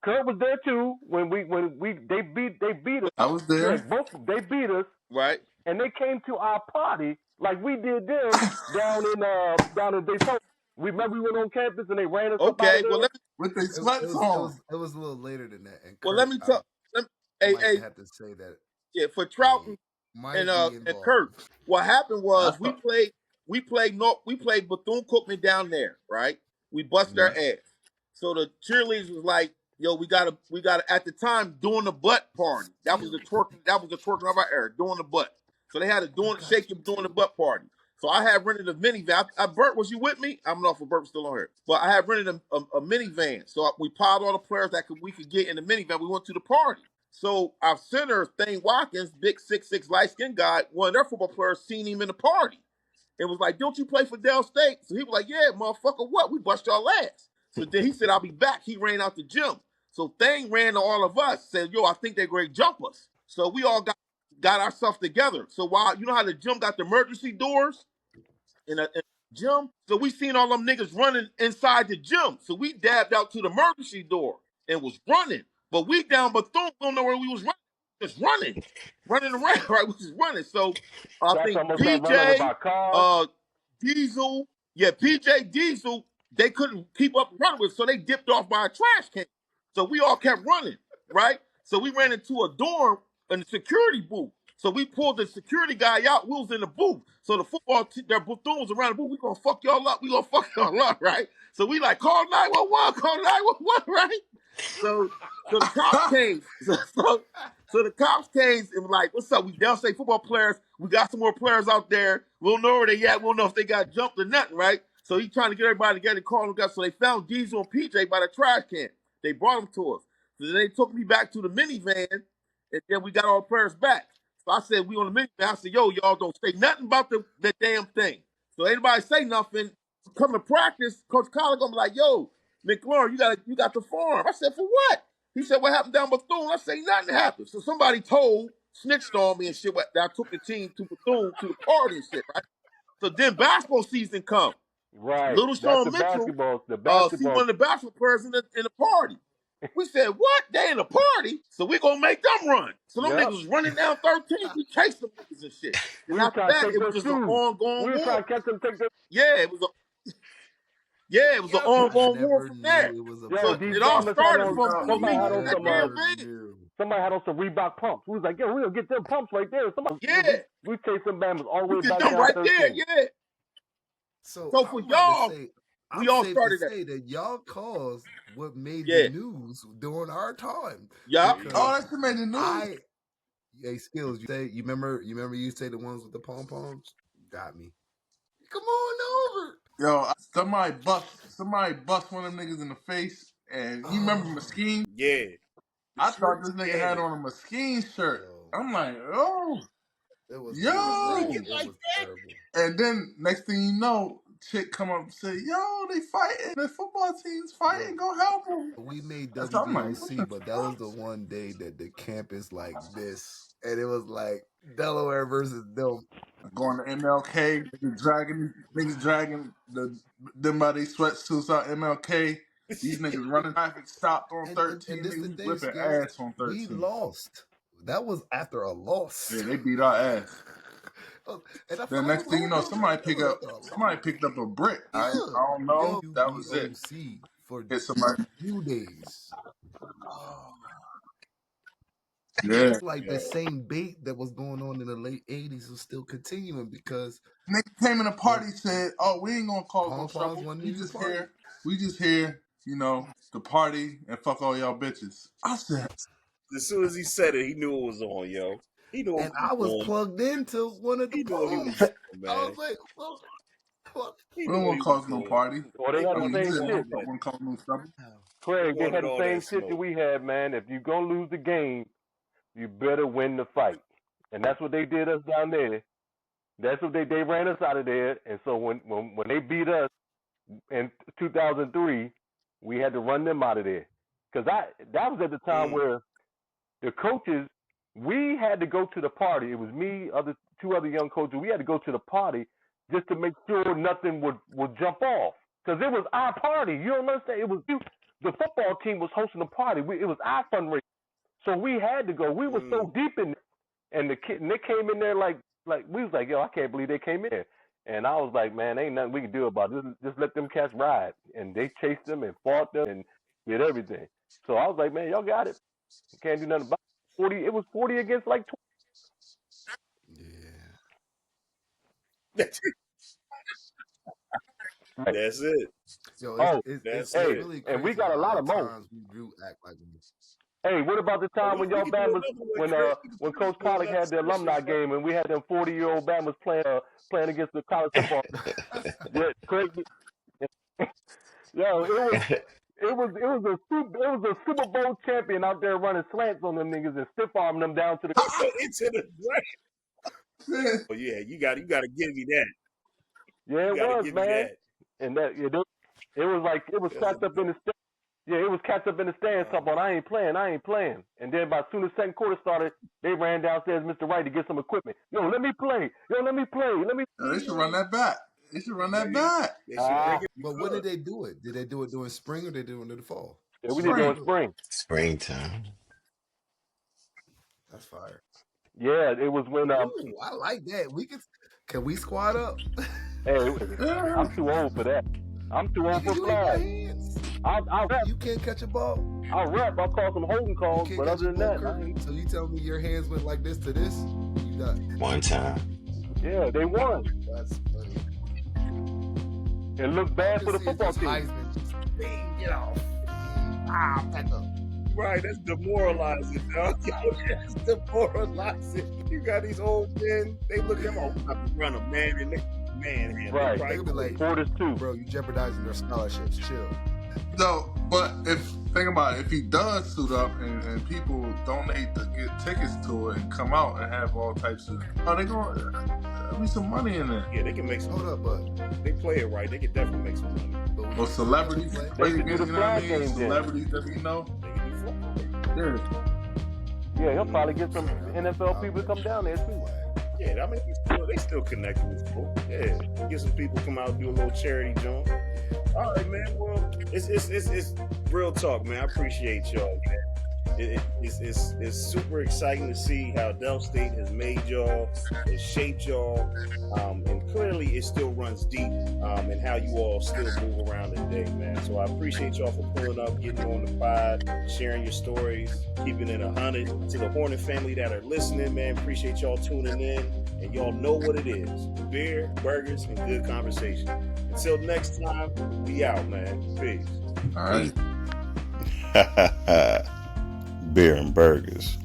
Kurt was there too when they beat us. I was there. Yeah, they beat us. Right. And they came to our party like we did them down in Daytona. Remember we went on campus and they ran us up out Okay. of there? Well, With their It sweats on. was a little later than that. And well, Kurt, let me tell. I might have to say that. Yeah, for Trout Might and be involved. Kurt, what happened was That's we played Bethune-Cookman down there, right? We bust their ass. So the cheerleaders was like, yo, we gotta at the time doing the butt party. That was the twerking of our era, doing the butt. So they had a doing the butt party. So I had rented a minivan. Bert, was you with me? I don't know if Bert was still on here, but I had rented a minivan. So we piled all the players we could get in the minivan. We went to the party. So our center, Thane Watkins, big 6'6" light skinned guy, one of their football players seen him in the party. It was like, don't you play for Dell State? So he was like, yeah, motherfucker, what? We bust y'all ass. So then he said, I'll be back. He ran out the gym. So Thing ran to all of us, said, yo, I think they're going to jump us. So we all got ourselves together. So while you know how the gym got the emergency doors in a gym? So we seen all them niggas running inside the gym. So we dabbed out to the emergency door and was running. But we down Bethune, we don't know where we was running. Just running around, right? We was running. So I That's think almost got run over PJ, by cars. Diesel, PJ Diesel, they couldn't keep up running with, so they dipped off by a trash can. So we all kept running, right? So we ran into a dorm in the security booth. So we pulled the security guy out. We was in the booth. So the football team, their Bethune was around the booth. We gonna fuck y'all up. We gonna fuck y'all up, right? So we like call 911, call 911, right? So the cops came. So the cops came and were like, what's up? We downstate football players. We got some more players out there. We don't know where they at. We don't know if they got jumped or nothing, right? So he's trying to get everybody together and call them guys. So they found Diesel and PJ by the trash can. They brought them to us. So then they took me back to the minivan, and then we got all the players back. So I said, we on the minivan. I said, yo, y'all don't say nothing about the damn thing. So anybody say nothing, come to practice, Coach Collar gonna be like, yo, McLaurin, you got the farm. I said, for what? He said, what happened down Bethune? I say, nothing happened. So somebody snitched on me and shit. That I took the team to Bethune to the party and shit, right? So then basketball season come. Right. Little That's Sean the Mitchell basketball. see one of the basketball players in the party. We said, what? They in a party? So we gonna make them run. So them niggas was running down 13. We chased them niggas and shit. And after that, it was just an ongoing war. Trying to catch them, take them. Yeah, it was an ongoing war from there. It was a So it all started from somebody me had in on that some damn van. somebody had on some Reebok pumps. We was like, yo, we'll get them pumps right there. Somebody, Yeah. we chased them Bama's all the way We back did them down right 13. there, yeah. So for y'all, we all started that. Say that y'all caused what made the news during our time. Yeah. Oh, that shit made the news. Hey, Skills, you remember you say the ones with the pom poms? Got me. Come on over. Yo, somebody bust one of them niggas in the face, and you remember Mesquite? Yeah. I thought this nigga had on a Mesquite shirt. I'm like, oh, it was terrible. And then next thing you know, chick come up and say, yo, they fighting. The football team's fighting. Go help them. We made WBOC, but that was the one day that the campus like this. And it was like Delaware versus them. Going to MLK, niggas dragging them by their sweatsuits out MLK. These niggas running traffic stopped on 13. Niggas whipping ass on 13. We lost. That was after a loss. Yeah, they beat our ass. The next thing you know, somebody picked up a brick. I don't know. That was it. For hit somebody. A few days. Yeah. Like the same bait that was going on in the late 80s was still continuing because nigga came in the party said, oh, we ain't gonna cause no trouble. We just here, you know, to party and fuck all y'all bitches. I said, as soon as he said it, he knew it was on, yo. He knew. And I was plugged into one of the parties. I was like, well, we don't want to cause no party. Or they had the same shit. Craig, they had the same shit that we had, man. If you're gonna lose the game, you better win the fight. And that's what they did us down there. That's what they ran us out of there. And so when they beat us in 2003, we had to run them out of there. Because that was at the time where the coaches, we had to go to the party. It was me, two other young coaches. We had to go to the party just to make sure nothing would jump off. Because it was our party. You don't understand? It was the football team was hosting the party. It was our fundraiser. So we had to go. We were so deep in it. And they came in there like we was like, yo, I can't believe they came in there. And I was like, man, ain't nothing we can do about it. Just let them cats ride. And they chased them and fought them and did everything. So I was like, man, y'all got it. You can't do nothing about it. It was 40 against like 20. Yeah. That's it. Yo, it's really crazy. And we got a lot of times we do act like this. Hey, what about the time when y'all Bama's when Coach Pollock had the alumni game and we had them 40-year-old Bama's playing against the college football? Yeah, crazy. Yo, it was a Super Bowl champion out there running slants on them niggas and stiff arming them down to the into the ground. Oh yeah, you got to give me that. Yeah, it was, man. And It was like it was cats up in the stand. Yeah, it was cats up in the stands talking about I ain't playing. And then by soon as second quarter started, they ran downstairs, Mr. Wright, to get some equipment. Yo, let me play. They should run that back. But when did they do it? Did they do it during spring or did they do it in the fall? Yeah, we did it in spring. Springtime. That's fire. Yeah, it was when Ooh, I like that. Can we squat up? Hey, I'm too old for that. I'm too old for flag. I'll rep. You can't catch a ball. I'll rep. I'll call some holding calls, but other than that, so you tell me your hands went like this to this? You got one time. Yeah, they won. That's funny. It looked bad for the football team. Heisman just get off. Back up. Right, that's demoralizing, dog. That's demoralizing. You got these old men, they look at them, I'm run a man Right. They'll be like, 4-2. bro, you jeopardizing their scholarships. Chill. No, but think about it, if he does suit up and people donate to get tickets to it and come out and have all types of, there'll be some money in there. Yeah, they can make some. Hold up, but they play it right. They can definitely make some money. Or celebrities, celebrities that we know. They can do football. Yeah, he'll probably get some NFL people to come down there too. Yeah, I mean, they still connected with people. Yeah, get some people come out and do a little charity joint. All right, man. Well, it's real talk, man. I appreciate y'all, man. It's super exciting to see how Del State has made y'all, has shaped y'all, and clearly it still runs deep, and how you all still move around today, man. So I appreciate y'all for pulling up, getting on the pod, sharing your stories, keeping it 100. To the Hornet family that are listening, man, appreciate y'all tuning in, and y'all know what it is: beer, burgers, and good conversation. Until next time, we out, man. Peace. All right. Beer and burgers.